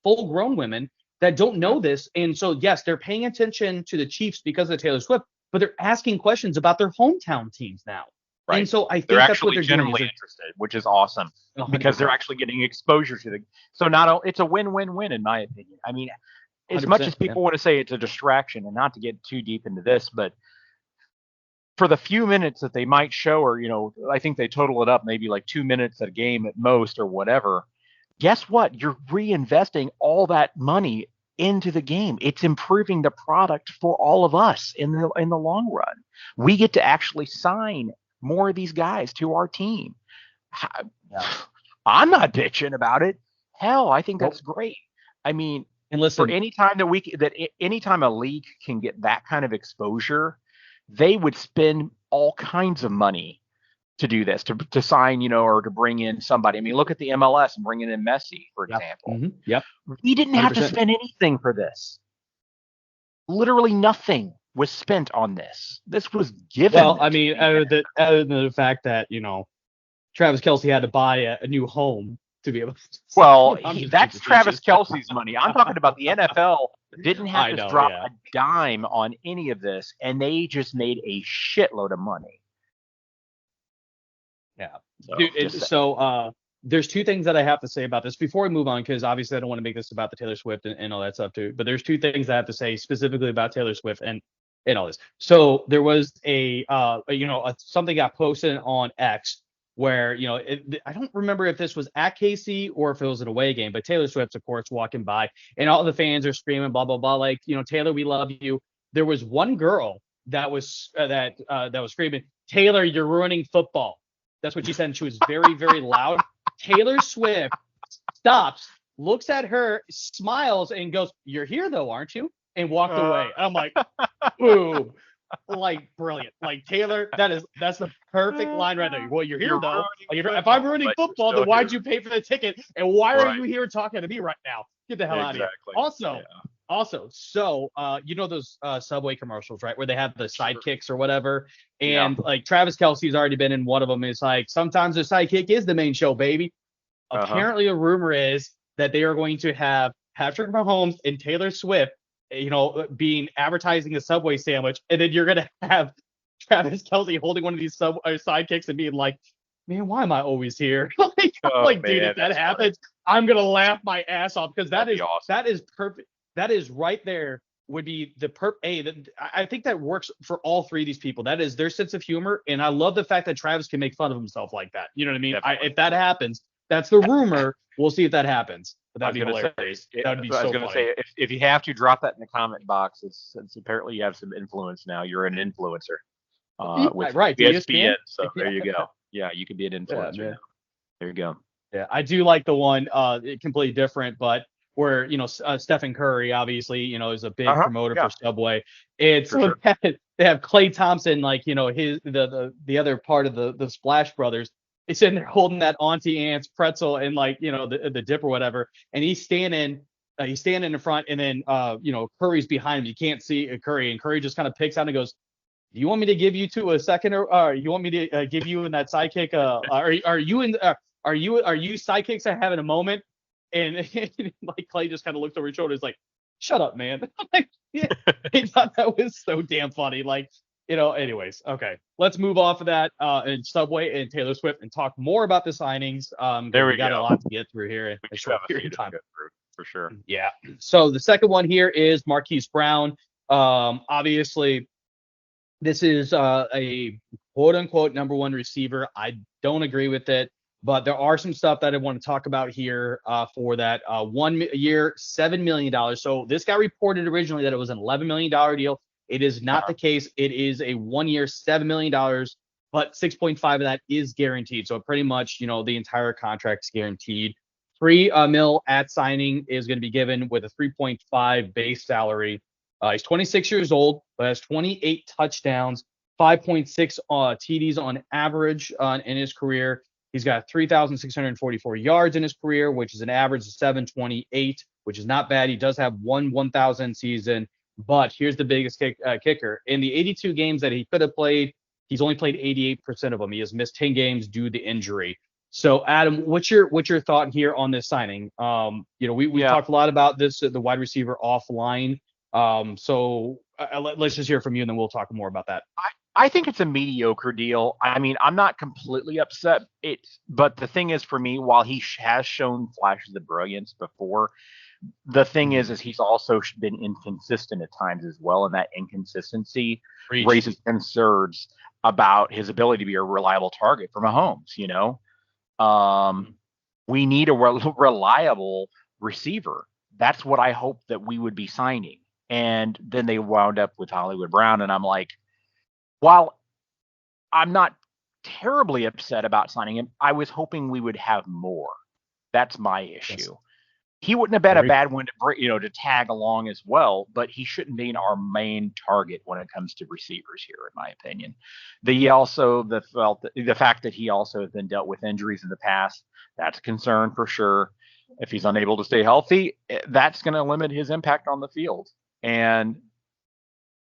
full grown women that don't know this. And so, yes, they're paying attention to the Chiefs because of Taylor Swift, but they're asking questions about their hometown teams now. Right. And so I think that's what they're generally doing. Interested, which is awesome 100%. Because they're actually getting exposure to the. So it's a win-win-win in my opinion. I mean, as much as people want to say it's a distraction, and not to get too deep into this, but for the few minutes that they might show, or I think they total it up maybe like 2 minutes a game at most, or whatever. Guess what? You're reinvesting all that money into the game. It's improving the product for all of us in the long run. We get to actually sign more of these guys to our team. I'm not bitching about it. Hell, I think that's great. I mean, and listen, for anytime anytime a league can get that kind of exposure, they would spend all kinds of money to do this, to sign, or to bring in somebody. I mean, look at the MLS and bringing in Messi, for example. Mm-hmm. Yep. We didn't have 100%. To spend anything for this. Literally nothing was spent on this. This was given. Well, I mean, other than the fact that, Travis Kelce had to buy a new home to be able to. Well, that's Travis Kelce's money. I'm talking about the NFL didn't have to drop a dime on any of this, and they just made a shitload of money. Yeah. So, there's two things that I have to say about this before we move on, because obviously I don't want to make this about the Taylor Swift and all that stuff too. But there's two things I have to say specifically about Taylor Swift and all this. So there was something got posted on X where, I don't remember if this was at KC or if it was an away game, but Taylor Swift's, of course, walking by and all the fans are screaming, blah, blah, blah. Like, Taylor, we love you. There was one girl that was screaming, Taylor, you're ruining football. That's what she said. And she was very, very loud. Taylor Swift stops, looks at her, smiles, and goes, "You're here though, aren't you?" And walked away. I'm like, ooh, like brilliant. Like Taylor, that's the perfect line right there. Well, you're here though. If I'm ruining football, then why'd you pay for the ticket? And why are you here talking to me right now? Get the hell out of here. Also, so those Subway commercials, right, where they have the sidekicks or whatever, and like Travis Kelce's already been in one of them. It's like sometimes the sidekick is the main show, baby. Apparently, a rumor is that they are going to have Patrick Mahomes and Taylor Swift, being advertising a Subway sandwich, and then you're gonna have Travis Kelce holding one of these sidekicks and being like, "Man, why am I always here?" Dude, if that happens, I'm gonna laugh my ass off because that is awesome. That is perfect. That is right there would be the I think that works for all three of these people. That is their sense of humor. And I love the fact that Travis can make fun of himself like that. You know what I mean? If that happens, that's the rumor. We'll see if that happens. But that'd be hilarious. That would be so funny. I was going to say, if you have to, drop that in the comment box. It's apparently you have some influence now. You're an influencer. With ESPN. So there you go. Yeah, you could be an influencer now. There you go. Yeah, I do like the one completely different, but where Stephen Curry obviously is a big promoter for Subway. It's so they have Klay Thompson, like his the other part of the Splash Brothers. He's sitting there holding that Auntie Anne's pretzel and like the dip or whatever, and he's standing in front, and then Curry's behind him. You can't see Curry, and Curry just kind of picks out and goes, "Do you want me to give you to a second, or you want me to give you in that sidekick? Are you sidekicks are having a moment?" And like Klay just kind of looked over his shoulder. He's like, "Shut up, man." He thought that was so damn funny. Like, anyways. Okay. Let's move off of that and Subway and Taylor Swift and talk more about the signings. There we got go. a lot to get through here in a short period of time. for sure. Yeah. So the second one here is Marquise Brown. Obviously, this is a quote unquote number one receiver. I don't agree with it, but there are some stuff that I want to talk about here for that 1 year, $7 million. So this got reported originally that it was an $11 million deal. It is not the case. It is a 1 year, $7 million, but 6.5 of that is guaranteed. So pretty much, the entire contract's guaranteed. $3 million at signing is going to be given with a 3.5 base salary. He's 26 years old, but has 28 touchdowns, 5.6 TDs on average in his career. He's got 3,644 yards in his career, which is an average of 728, which is not bad. He does have one 1,000 season, but here's the biggest kicker. In the 82 games that he could have played, he's only played 88% of them. He has missed 10 games due to injury. So, Adam, what's your thought here on this signing? We talked a lot about this, the wide receiver offline. So let's just hear from you, and then we'll talk more about that. I think it's a mediocre deal. I mean, I'm not completely upset. But the thing is, for me, while he has shown flashes of brilliance before, the thing is he's also been inconsistent at times as well, and that inconsistency raises concerns about his ability to be a reliable target for Mahomes. We need a reliable receiver. That's what I hope that we would be signing. And then they wound up with Hollywood Brown. And I'm like, while I'm not terribly upset about signing him, I was hoping we would have more. That's my issue. Yes. He wouldn't have been a bad one to tag along as well, but he shouldn't be our main target when it comes to receivers here, in my opinion. The fact that he also has been dealt with injuries in the past, that's a concern for sure. If he's unable to stay healthy, that's going to limit his impact on the field. And,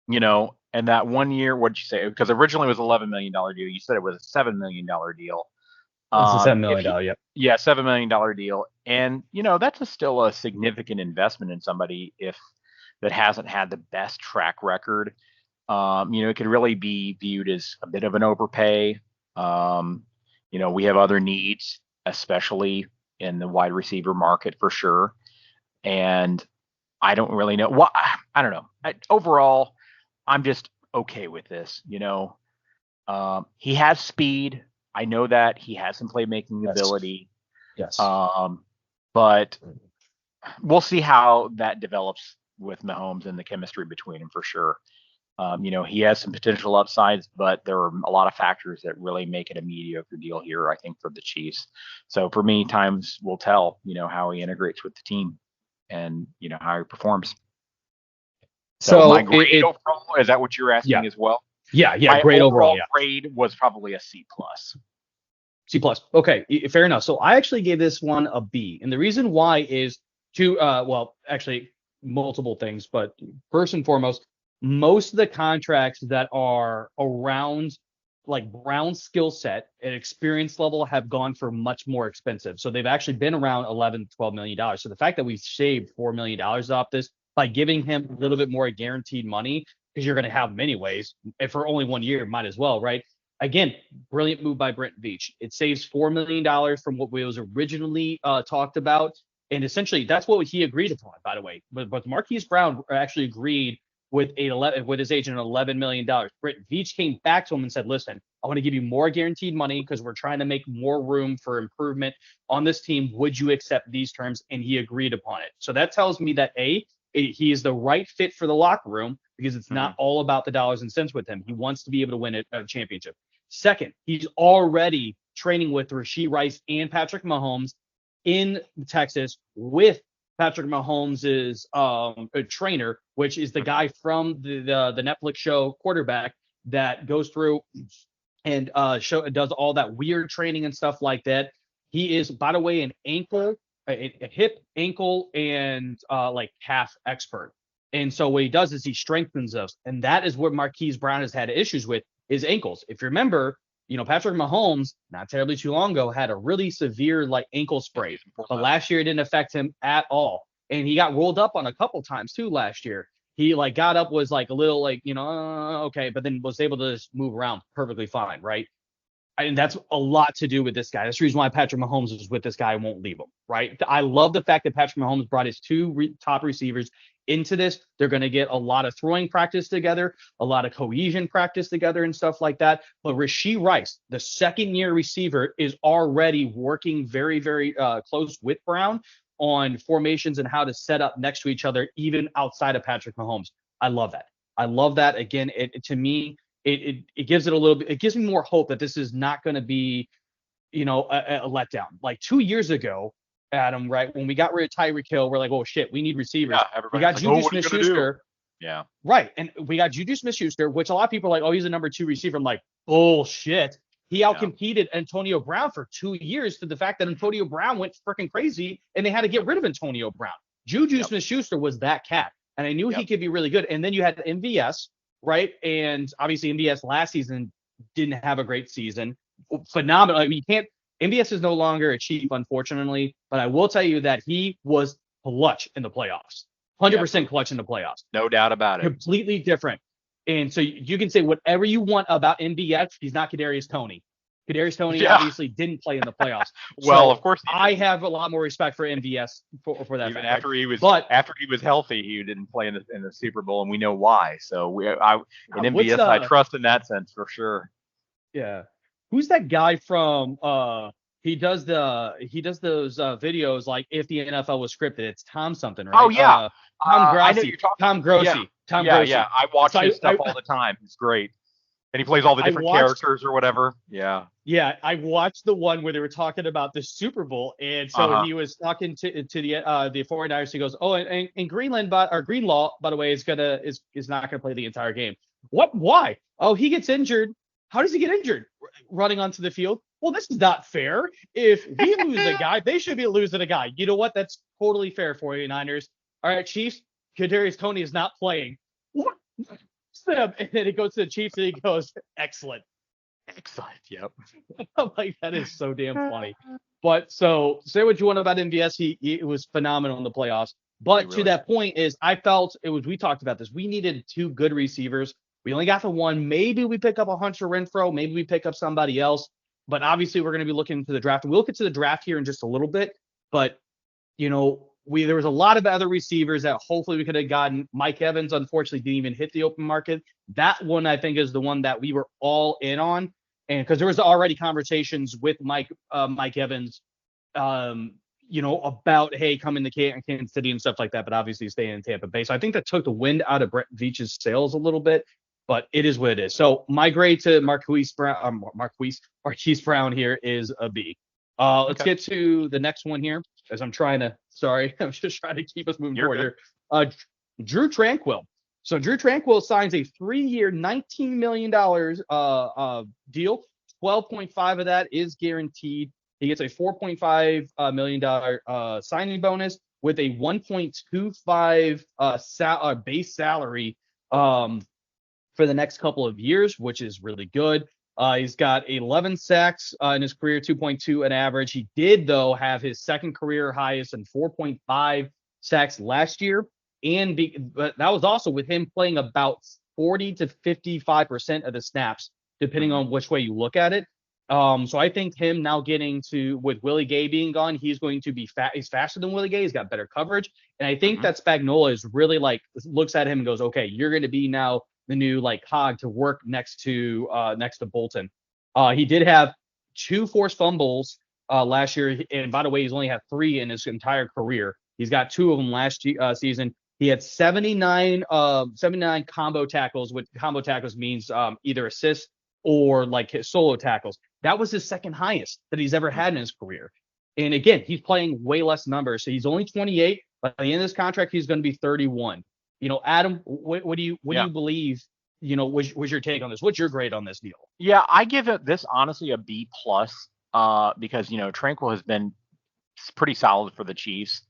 and that 1 year, what'd you say? Because originally it was $11 million deal. You said it was a $7 million deal. It's a $7 million, yep. Yeah, $7 million deal. And, that's still a significant investment in somebody that hasn't had the best track record. It could really be viewed as a bit of an overpay. We have other needs, especially in the wide receiver market for sure. And I don't really know. I don't know. Overall, I'm just okay with this. He has speed. I know that he has some playmaking ability. Yes. But we'll see how that develops with Mahomes and the chemistry between them for sure. He has some potential upsides, but there are a lot of factors that really make it a mediocre deal here, I think, for the Chiefs. So for me, times will tell, how he integrates with the team and, how he performs. So my grade overall, is that what you're asking as well? Yeah, my grade overall. Grade was probably a C+. C+. Okay, fair enough. So I actually gave this one a B. And the reason why is actually multiple things, but first and foremost, most of the contracts that are around like Brown's skill set and experience level have gone for much more expensive. So they've actually been around $11, $12 million. So the fact that we've shaved $4 million off this by giving him a little bit more guaranteed money, because you're going to have them anyways, and for only 1 year, might as well, right? Again, brilliant move by Brent Veach. It saves $4 million from what was originally talked about. And essentially, that's what he agreed upon, by the way. But Marquise Brown actually agreed with his agent $11 million. Brent Veach came back to him and said, listen, I want to give you more guaranteed money because we're trying to make more room for improvement on this team. Would you accept these terms? And he agreed upon it. So that tells me that he is the right fit for the locker room because it's not all about the dollars and cents with him. He wants to be able to win a championship. Second, he's already training with Rashee Rice and Patrick Mahomes in Texas with Patrick Mahomes' a trainer, which is the guy from the Netflix show Quarterback that goes through and does all that weird training and stuff like that. He is, by the way, an hip, ankle, and like calf expert. And so what he does is he strengthens us. And that is what Marquise Brown has had issues with, his ankles. If you remember, Patrick Mahomes, not terribly too long ago, had a really severe ankle sprain. But last year it didn't affect him at all. And he got rolled up on a couple times too last year. He got up, was a little okay, but then was able to just move around perfectly fine, right? And that's a lot to do with this guy. That's the reason why Patrick Mahomes is with this guy and won't leave him, right? I love the fact that Patrick Mahomes brought his two top receivers into this. They're going to get a lot of throwing practice together, a lot of cohesion practice together and stuff like that. But Rashee Rice, the second-year receiver, is already working very, very close with Brown on formations and how to set up next to each other, even outside of Patrick Mahomes. I love that. I love that. Again, to me, it gives it a little bit. It gives me more hope that this is not going to be, a letdown. Like 2 years ago, Adam, right when we got rid of Tyreek Hill, we're like, oh shit, we need receivers. Yeah, we got like, Juju Smith-Schuster. Yeah. Right, and we got Juju Smith-Schuster, which a lot of people are like, oh, he's a number 2 receiver. I'm like, bullshit. He outcompeted Antonio Brown for 2 years to the fact that Antonio Brown went freaking crazy, and they had to get rid of Antonio Brown. Juju Smith-Schuster was that cat, and I knew he could be really good. And then you had MVS. Right. And obviously MVS last season didn't have a great season. Phenomenal. I mean, MVS is no longer a Chief, unfortunately, but I will tell you that he was clutch in the playoffs. 100% clutch in the playoffs. No doubt about it. Completely different. And so you can say whatever you want about MVS. He's not Kadarius Toney. Kadarius Toney obviously didn't play in the playoffs. Well, of course, I have a lot more respect for MVS for that. Even fact. after he was healthy, he didn't play in the Super Bowl, and we know why. So in MVS, I trust in that sense for sure. Yeah, who's that guy from? He does those videos like if the NFL was scripted. It's Tom something, right? Oh yeah, Tom Grossi. Tom Grossi. Yeah. I watch his stuff all the time. It's great. And he plays all the different characters or whatever. Yeah. Yeah, I watched the one where they were talking about the Super Bowl, and so he was talking to the 49ers. He goes, "Oh, and Greenlaw, by the way, is not gonna play the entire game. What? Why? Oh, he gets injured. How does he get injured? Running onto the field? Well, this is not fair. If we lose a guy, they should be losing a guy. You know what? That's totally fair for you, Niners. All right, Chiefs. Kadarius Toney is not playing. What? And then he goes to the Chiefs and he goes, excellent. Yep. I'm like, that is so damn funny. But so say what you want about MVS. He was phenomenal in the playoffs. But to that point I felt we talked about this. We needed 2 good receivers. We only got the one. Maybe we pick up a Hunter Renfrow. Maybe we pick up somebody else. But obviously we're going to be looking into the draft. We'll get to the draft here in just a little bit. But, there was a lot of other receivers that hopefully we could have gotten. Mike Evans, unfortunately, didn't even hit the open market. That one, I think, is the one that we were all in on. And because there was already conversations with Mike Evans, about, hey, come into Kansas City and stuff like that, but obviously staying in Tampa Bay. So I think that took the wind out of Brett Veach's sails a little bit, but it is what it is. So my grade to Marquise Brown here is a B. Let's get to the next one here. As I'm just trying to keep us moving forward here. Drew Tranquill. So Drew Tranquill signs a 3-year, $19 million deal. 12.5 of that is guaranteed. He gets a $4.5 million signing bonus with a 1.25 base salary for the next couple of years, which is really good. He's got 11 sacks in his career, 2.2 an average. He did, though, have his second career highest and 4.5 sacks last year. But that was also with him playing about 40 to 55% of the snaps, depending on which way you look at it. So I think him now with Willie Gay being gone, he's going to be he's faster than Willie Gay. He's got better coverage. And I think that Spagnuolo is really looks at him and goes, okay, you're going to be now the new hog to work next to Bolton. He did have 2 forced fumbles last year, and by the way, he's only had 3 in his entire career. He's got 2 of them last season. He had 79 combo tackles. What combo tackles means either assists or his solo tackles. That was his second highest that he's ever had in his career. And again, he's playing way less numbers. So he's only 28. By the end of this contract, he's going to be 31. Adam, what do you believe? Was your take on this? What's your grade on this deal? Yeah, I give this honestly a B plus because Tranquill has been pretty solid for the Chiefs,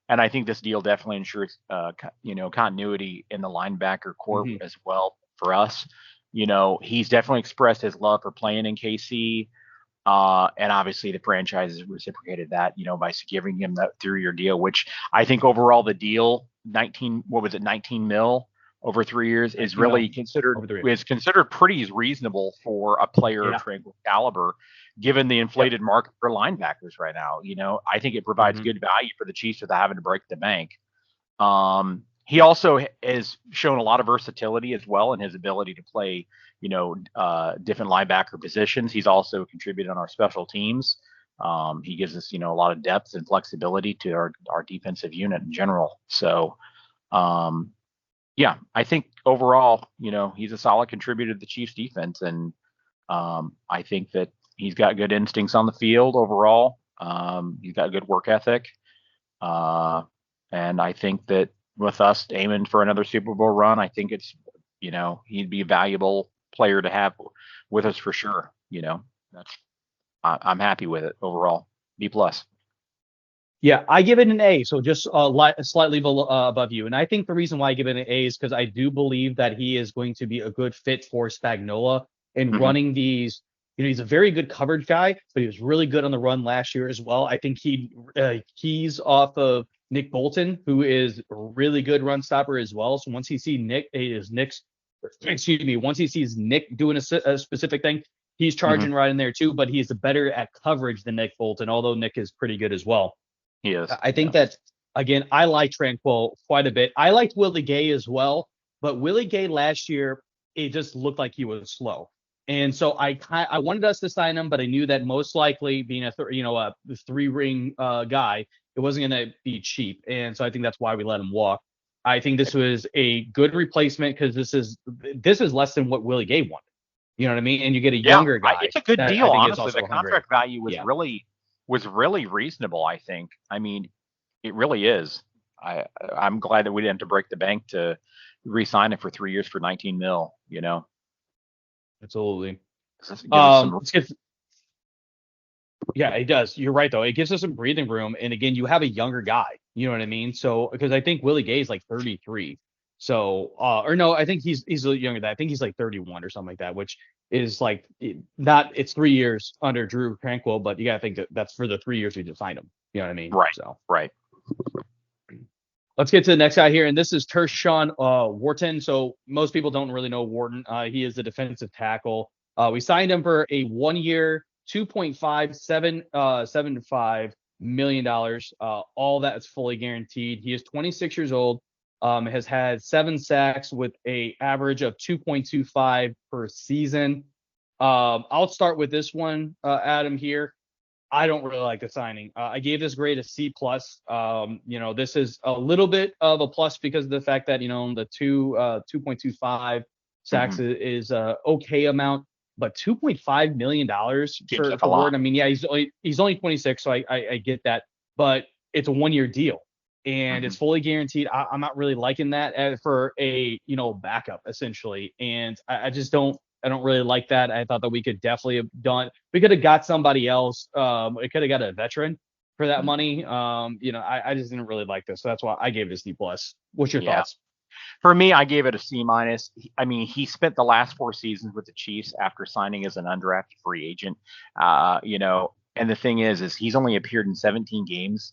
and I think this deal definitely ensures continuity in the linebacker corps as well for us. He's definitely expressed his love for playing in KC, and obviously the franchise has reciprocated that by giving him that 3-year deal, which I think overall the deal 19 mil over 3 years is 19 really mil considered over 3 years. is considered pretty reasonable for a player of Tranquil caliber, given the inflated market for linebackers right now. I think it provides good value for the Chiefs without having to break the bank. He also has shown a lot of versatility as well in his ability to play, different linebacker positions. He's also contributed on our special teams. He gives us, a lot of depth and flexibility to our defensive unit in general. So, I think overall, he's a solid contributor to the Chiefs defense. And I think that he's got good instincts on the field overall. He's got good work ethic. And I think that with us aiming for another Super Bowl run, I think it's, he'd be a valuable player to have with us for sure. I'm happy with it overall. B+. Yeah, I give it an A, so just slightly above you. And I think the reason why I give it an A is because I do believe that he is going to be a good fit for Spagnuolo in running these. He's a very good coverage guy, but he was really good on the run last year as well. I think he keys off of Nick Bolton, who is a really good run stopper as well. So once he sees once he sees Nick doing a specific thing, he's charging right in there too. But he's better at coverage than Nick Bolton, although Nick is pretty good as well. He is. I think that, again, I like Tranquil quite a bit. I liked Willie Gay as well, but Willie Gay last year, it just looked like he was slow. And so I wanted us to sign him, but I knew that most likely being a 3-ring guy, it wasn't going to be cheap. And so I think that's why we let him walk. I think this was a good replacement because this is less than what Willie Gay wanted. You know what I mean? And you get a younger guy. It's a good deal, honestly. The contract value was really reasonable, I think. I mean, it really is. I'm glad that we didn't have to break the bank to re-sign it for 3 years for 19 mil, Absolutely. Yeah, it does. You're right, though. It gives us some breathing room. And again, you have a younger guy. You know what I mean? So, because I think Willie Gay is like 33. So, or no, I think he's a little younger than that. I think he's like 31 or something like that, which is like it's 3 years under Drew Tranquil, but you got to think that's for the 3 years we just signed him. You know what I mean? Right. So, right. Let's get to the next guy here, and this is Tershawn Wharton. So most people don't really know Wharton. He is a defensive tackle. We signed him for a 1-year, $2.575 million. All that is fully guaranteed. He is 26 years old. Has had 7 sacks with a average of 2.25 per season. I'll start with this one, Adam, here. I don't really like the signing. I gave this grade a C+. This is a little bit of a plus because of the fact that, the 2.25 sacks is a okay amount, but $2.5 million for Ward. I mean, yeah, he's only 26, so I get that, but it's a 1-year deal and it's fully guaranteed. I'm not really liking that for a, backup essentially. And I just don't really like that. I thought that we could definitely have we could have got somebody else. We could have got a veteran for that money. I just didn't really like this. So that's why I gave it a C+. What's your thoughts? For me, I gave it a C-. I mean, he spent the last 4 seasons with the Chiefs after signing as an undrafted free agent. And the thing is he's only appeared in 17 games,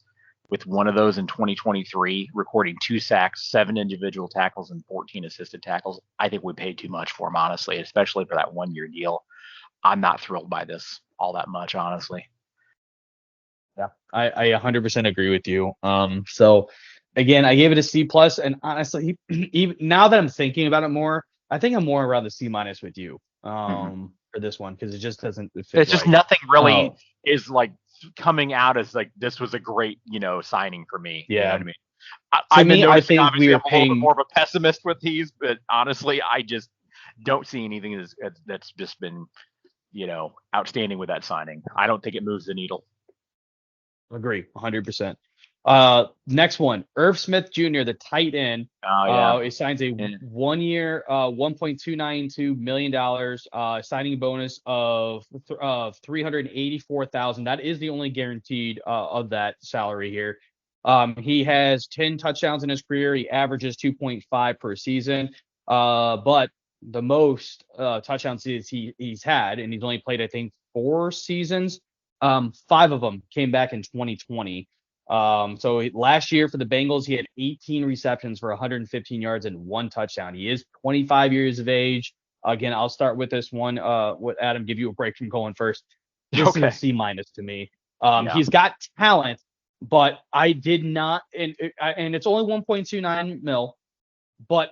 with one of those in 2023, recording 2 sacks, 7 individual tackles, and 14 assisted tackles. I think we paid too much for him, honestly, especially for that 1-year deal. I'm not thrilled by this all that much, honestly. Yeah, I 100% agree with you. So again, I gave it a C+, and honestly, even now that I'm thinking about it more, I think I'm more around the C- with you for this one because it just doesn't fit. It's just nothing really is like coming out as like this was a great signing for me. Yeah, you know what I mean. I think obviously I'm a little bit more of a pessimist with these, but honestly, I just don't see anything that's just been outstanding with that signing. I don't think it moves the needle. Agree 100%. Next one, Irv Smith Jr., the tight end. He signs a 1-year, $1.292 million signing bonus of $384,000. That is the only guaranteed of that salary here. He has 10 touchdowns in his career. He averages 2.5 per season. But the most touchdowns he's had, and he's only played, I think, 4 seasons. 5 of them came back in 2020. Last year for the Bengals, he had 18 receptions for 115 yards and 1 touchdown. He is 25 years of age. Again, I'll start with this one. With Adam, give you a break from going first. This is a C- to me. He's got talent, but I did not, and it's only 1.29 mil. But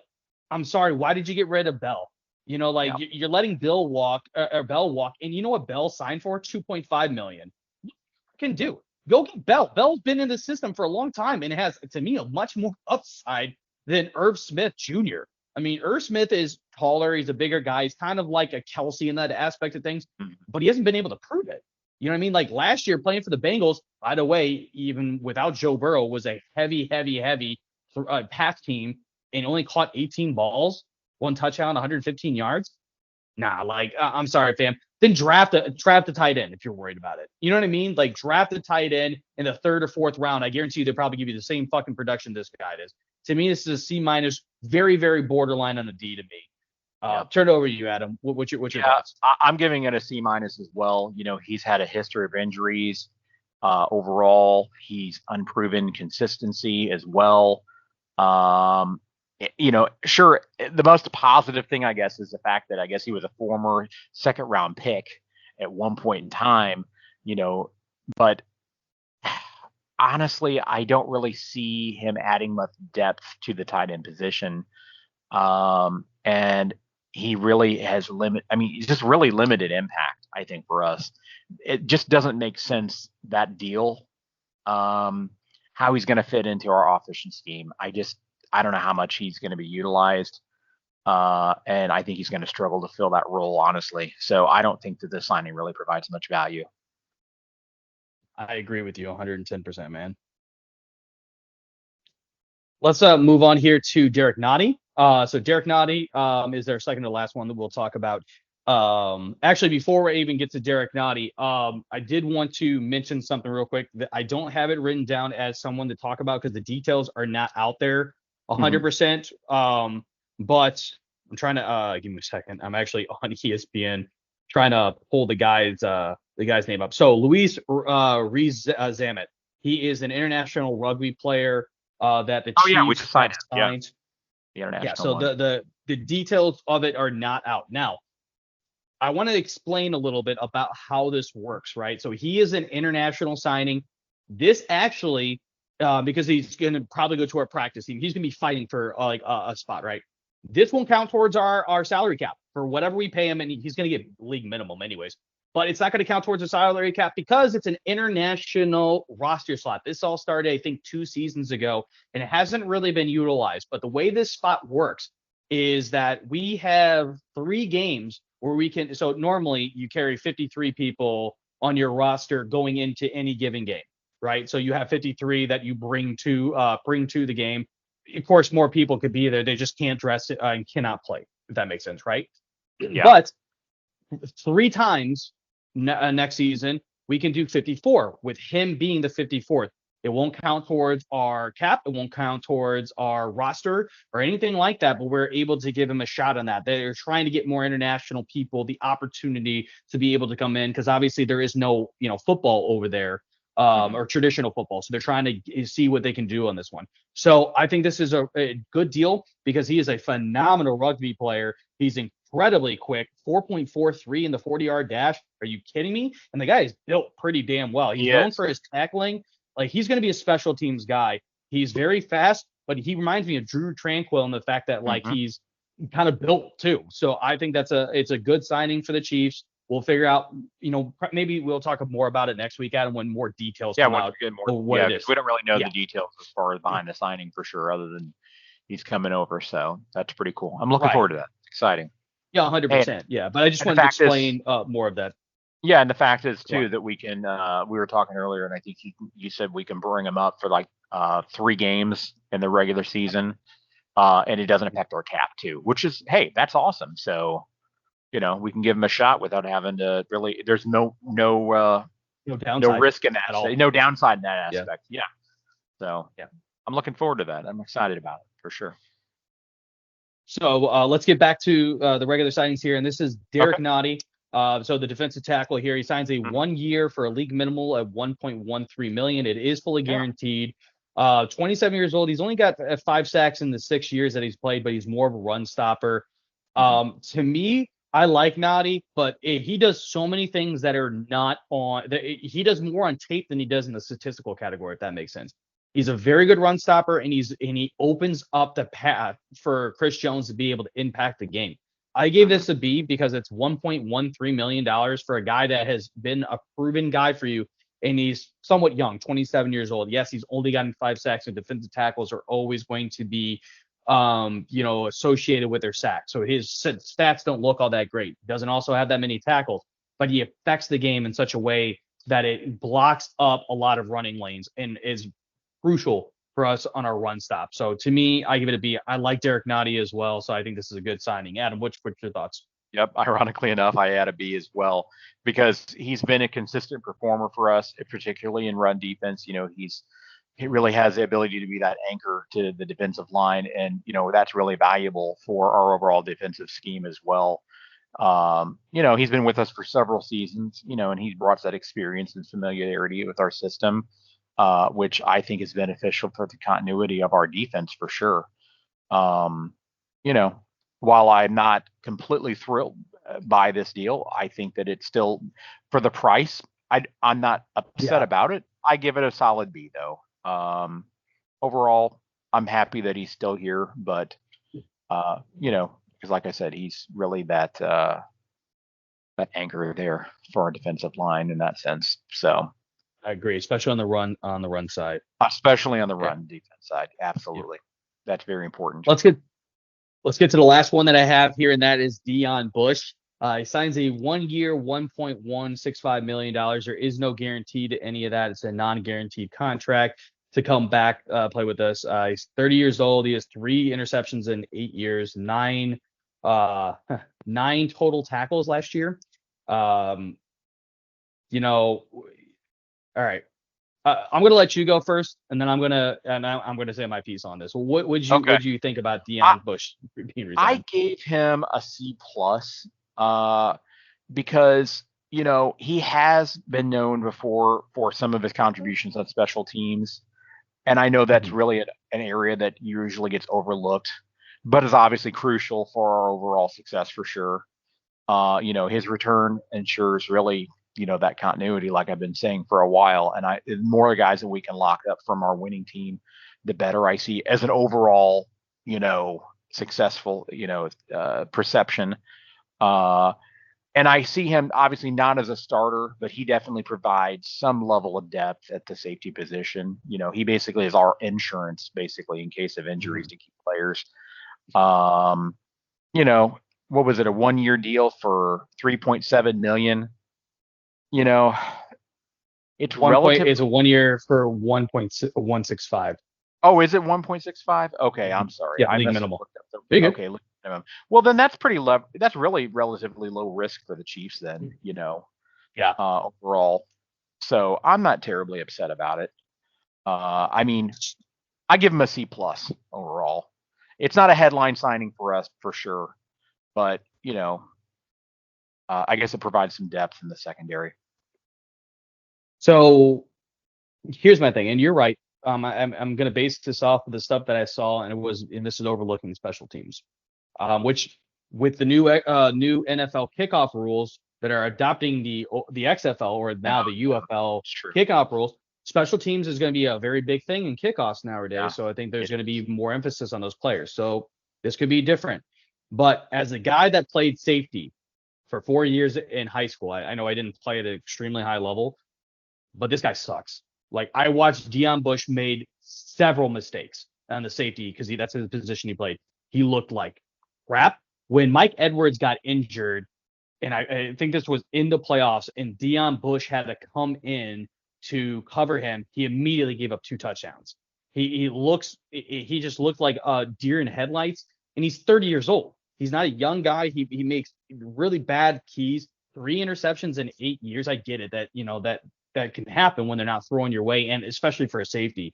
I'm sorry, why did you get rid of Bell? You're letting Bell walk, and you know what Bell signed for? 2.5 million. Can do. Go get Bell. Bell's been in the system for a long time and has, to me, a much more upside than Irv Smith Jr. I mean, Irv Smith is taller. He's a bigger guy. He's kind of like a Kelsey in that aspect of things, but he hasn't been able to prove it. You know what I mean? Like last year playing for the Bengals, by the way, even without Joe Burrow, was a heavy pass team and only caught 18 balls, 1 touchdown, 115 yards. Nah, I'm sorry, fam. Then draft a tight end if you're worried about it. You know what I mean? Like draft a tight end in the 3rd or 4th round. I guarantee you they'll probably give you the same fucking production this guy does. To me, this is a C-, very, very borderline on a D to me. Turn it over to you, Adam. What's your thoughts? I'm giving it a C- as well. He's had a history of injuries. Overall, he's unproven consistency as well. Sure, the most positive thing, I guess, is the fact that I guess he was a former 2nd-round pick at one point in time, but honestly, I don't really see him adding much depth to the tight end position. And he really has he's just really limited impact, I think, for us. It just doesn't make sense, that deal, how he's going to fit into our offensive scheme. I don't know how much he's going to be utilized. And I think he's going to struggle to fill that role, honestly. So I don't think that this signing really provides much value. I agree with you 110%, man. Let's move on here to Derek Nottie. So Derek Nottie is our second to last one that we'll talk about. Actually, before we even get to Derek Nottie, I did want to mention something real quick that I don't have it written down as someone to talk about because the details are not out there 100%. But I'm trying to give me a second. I'm actually on ESPN trying to pull the guy's name up. So Luis Zamet, he is an international rugby player that the Chiefs signed. The international so one. The details of it are not out. Now, I want to explain a little bit about how this works, right? So he is an international signing. This actually, because he's going to probably go to our practice team, he's going to be fighting for a spot, right? This won't count towards our salary cap for whatever we pay him, and he's going to get league minimum anyways. But it's not going to count towards the salary cap because it's an international roster slot. This all started, I think, 2 seasons ago, and it hasn't really been utilized. But the way this spot works is that we have 3 games where we can. So normally you carry 53 people on your roster going into any given game, right? So you have 53 that you bring to the game. Of course, more people could be there. They just can't dress it and cannot play, if that makes sense, right? Yeah. But 3 times next season, we can do 54 with him being the 54th. It won't count towards our cap. It won't count towards our roster or anything like that, but we're able to give him a shot on that. They're trying to get more international people the opportunity to be able to come in because obviously there is no, football over there or traditional football. So they're trying to see what they can do on this one. So I think this is a good deal because he is a phenomenal rugby player. He's incredibly quick, 4.43 in the 40-yard dash. Are you kidding me? And the guy is built pretty damn well. He's known for his tackling. Like, he's going to be a special teams guy. He's very fast, but he reminds me of Drew Tranquil in the fact that, he's kind of built too. So I think it's a good signing for the Chiefs. We'll figure out, maybe we'll talk more about it next week, Adam, when more details come out. We don't really know the details as far as behind the signing for sure, other than he's coming over. So that's pretty cool. I'm looking forward to that. It's exciting. Yeah, 100%. Yeah, but I just wanted to explain more of that. Yeah, and the fact is too that we can. We were talking earlier, and I think you said we can bring him up for 3 games in the regular season, and it doesn't affect our cap too, which is that's awesome. So, we can give him a shot without having to really. There's no downside, no risk in that at all. No downside in that aspect. Yeah. So I'm looking forward to that. I'm excited about it for sure. So let's get back to the regular signings here, and this is Derek Nottie. So the defensive tackle here, he signs a 1 year for a league minimal at $1.13 million. It is fully guaranteed. 27 years old. He's only got 5 sacks in the 6 years that he's played, but he's more of a run stopper. To me, I like Noddy, but he does so many things that are not on. He does more on tape than he does in the statistical category, if that makes sense. He's a very good run stopper, and he opens up the path for Chris Jones to be able to impact the game. I gave this a B because it's $1.13 million for a guy that has been a proven guy for you, and he's somewhat young, 27 years old. Yes, he's only gotten 5 sacks, and defensive tackles are always going to be, associated with their sacks. So his stats don't look all that great. Doesn't also have that many tackles, but he affects the game in such a way that it blocks up a lot of running lanes and is crucial for us on our run stop. So to me, I give it a B. I like Derek Noddy as well, so I think this is a good signing. Adam, what's your thoughts? Yep. Ironically enough, I add a B as well because he's been a consistent performer for us, particularly in run defense. He really has the ability to be that anchor to the defensive line, and that's really valuable for our overall defensive scheme as well. He's been with us for several seasons, and he's brought that experience and familiarity with our system, which I think is beneficial for the continuity of our defense for sure. While I'm not completely thrilled by this deal, I think that it's still, for the price, I'm not upset about it. I give it a solid B though. Overall, I'm happy that he's still here, but because like I said, he's really that anchor there for our defensive line in that sense. So I agree, especially on the run side. Especially on the run defense side. Absolutely. Yeah. That's very important. Let's get to the last one that I have here, and that is Deon Bush. He signs a 1 year, $1.165 million. There is no guarantee to any of that. It's a non-guaranteed contract to come back, play with us. He's 30 years old. He has 3 interceptions in 8 years, 9 total tackles last year. All right. I'm gonna let you go first, and then I'm gonna say my piece on this. What would you think about Deon Bush being resigned? I gave him a C+, because he has been known before for some of his contributions on special teams, and I know that's really an area that usually gets overlooked, but is obviously crucial for our overall success for sure. His return ensures really that continuity, like I've been saying for a while. And the more guys that we can lock up from our winning team, the better I see as an overall, successful, perception. And I see him obviously not as a starter, but he definitely provides some level of depth at the safety position. He basically is our insurance, basically, in case of injuries to keep players. What was it? A 1 year deal for $3.7 million. It's a 1 year for 1.165. Oh, is it 1.65? Okay, I'm sorry. Yeah, league minimal. Okay, league minimum. Well, then that's that's really relatively low risk for the Chiefs then, overall. So I'm not terribly upset about it. I give him a C+ overall. It's not a headline signing for us for sure, but I guess it provides some depth in the secondary. So here's my thing, and you're right. I'm going to base this off of the stuff that I saw, and this is overlooking special teams, which with the new NFL kickoff rules that are adopting the XFL or now the UFL kickoff rules, special teams is going to be a very big thing in kickoffs nowadays. Yeah. So I think there's going to be more emphasis on those players. So this could be different. But as a guy that played safety for 4 years in high school, I know I didn't play at an extremely high level, but this guy sucks. Like, I watched Deon Bush made several mistakes on the safety because that's the position he played. He looked like crap. When Mike Edwards got injured, and I think this was in the playoffs, and Deon Bush had to come in to cover him, he immediately gave up 2 touchdowns. He just looked like a deer in headlights, and he's 30 years old. He's not a young guy. He makes really bad keys. 3 interceptions in 8 years. I get it that can happen when they're not throwing your way, and especially for a safety.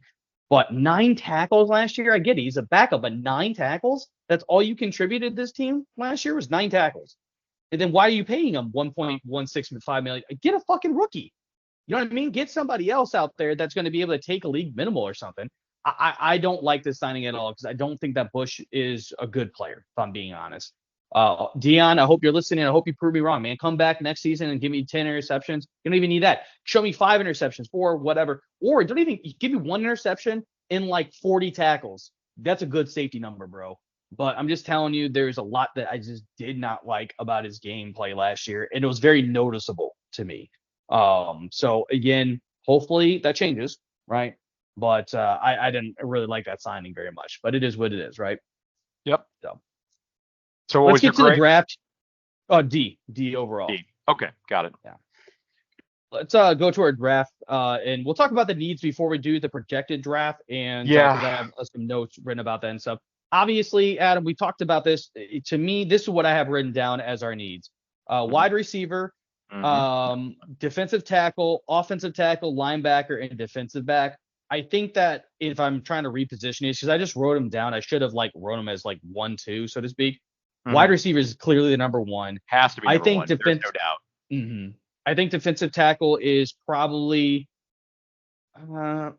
But 9 tackles last year, I get it. He's a backup, but 9 tackles? That's all you contributed this team last year was 9 tackles. And then why are you paying him $1.165 million? Get a fucking rookie. You know what I mean? Get somebody else out there that's going to be able to take a league minimal or something. I don't like this signing at all because I don't think that Bush is a good player, if I'm being honest. Dion, I hope you're listening. I hope you prove me wrong, man. Come back next season and give me 10 interceptions. You don't even need that. Show me 5 interceptions, 4, whatever. Or don't even give me 1 interception in like 40 tackles. That's a good safety number, bro. But I'm just telling you, there's a lot that I just did not like about his gameplay last year, and it was very noticeable to me. So again, hopefully that changes, right? But I didn't really like that signing very much. But it is what it is, right? Yep. So what let's get to the draft. D overall. D. Okay, got it. Yeah. Let's go to our draft, and we'll talk about the needs before we do the projected draft. And yeah, 'cause I have some notes written about that and stuff. Obviously, Adam, we talked about this. To me, this is what I have written down as our needs: wide receiver, defensive tackle, offensive tackle, linebacker, and defensive back. I think that if I'm trying to reposition these, because I just wrote them down, I should have wrote them as 1, 2, so to speak. Wide receiver is clearly the number one. Has to be number one. There's no doubt. I think defensive tackle is probably, I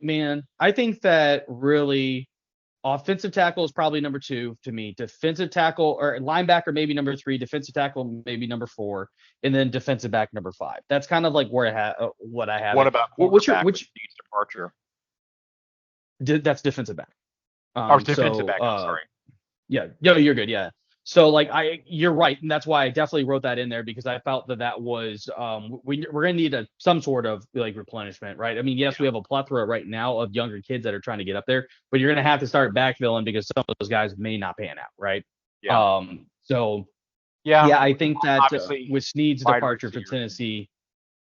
think that really offensive tackle is probably number 2 to me. Defensive tackle or linebacker maybe number 3. Defensive tackle maybe number 4, and then defensive back number 5. That's kind of where what I have. What about quarterback which needs departure? That's defensive back. Defensive back. I'm sorry. Yeah, you're good. Yeah. So you're right, and that's why I definitely wrote that in there because I felt that was we're gonna need some sort of replenishment, right? I mean, yes, we have a plethora right now of younger kids that are trying to get up there, but you're gonna have to start backfilling because some of those guys may not pan out, right? Yeah. I think that with Snead's departure for Tennessee,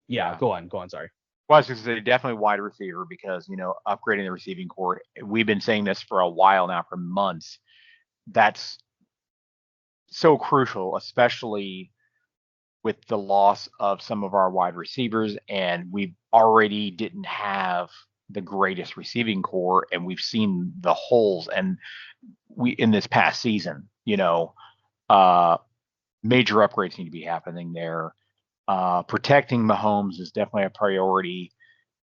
go on. Sorry. Well, I was going to say definitely wide receiver because upgrading the receiving core. We've been saying this for a while now, for months. That's so crucial, especially with the loss of some of our wide receivers, and we already didn't have the greatest receiving core, and we've seen the holes, and we in this past season, major upgrades need to be happening there. Protecting Mahomes is definitely a priority,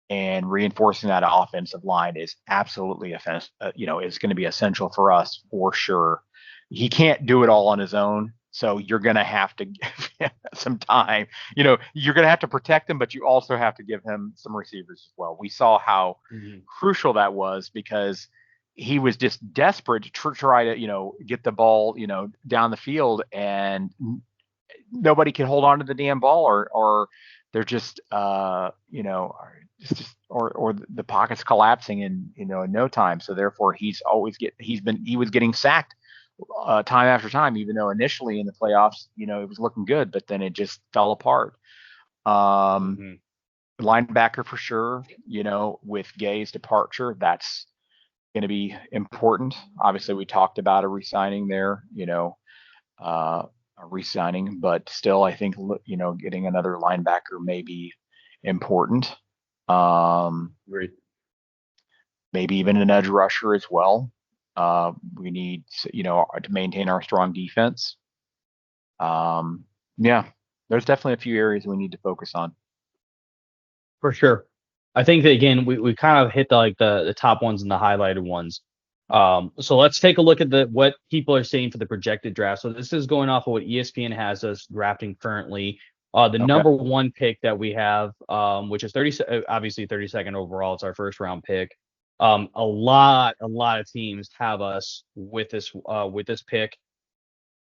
and reinforcing that offensive line is absolutely is going to be essential for us for sure. He can't do it all on his own, so you're going to have to give him some time. You're going to have to protect him, but you also have to give him some receivers as well. We saw how crucial that was because he was just desperate to try to, get the ball, down the field, and nobody can hold on to the damn ball, or they're just, or the pocket's collapsing in no time. So therefore, he was getting sacked time after time, even though initially in the playoffs, it was looking good, but then it just fell apart. Linebacker for sure, with Gay's departure, that's going to be important. Obviously, we talked about a re-signing there, re-signing, but still, I think, getting another linebacker may be important. Great. Maybe even an edge rusher as well. We need, to maintain our strong defense. There's definitely a few areas we need to focus on. For sure. I think that, again, we kind of hit the top ones and the highlighted ones. So let's take a look at what people are saying for the projected draft. So this is going off of what ESPN has us drafting currently. Number 1 pick that we have, which is obviously 32nd overall. It's our first round pick. A lot of teams have us with this pick.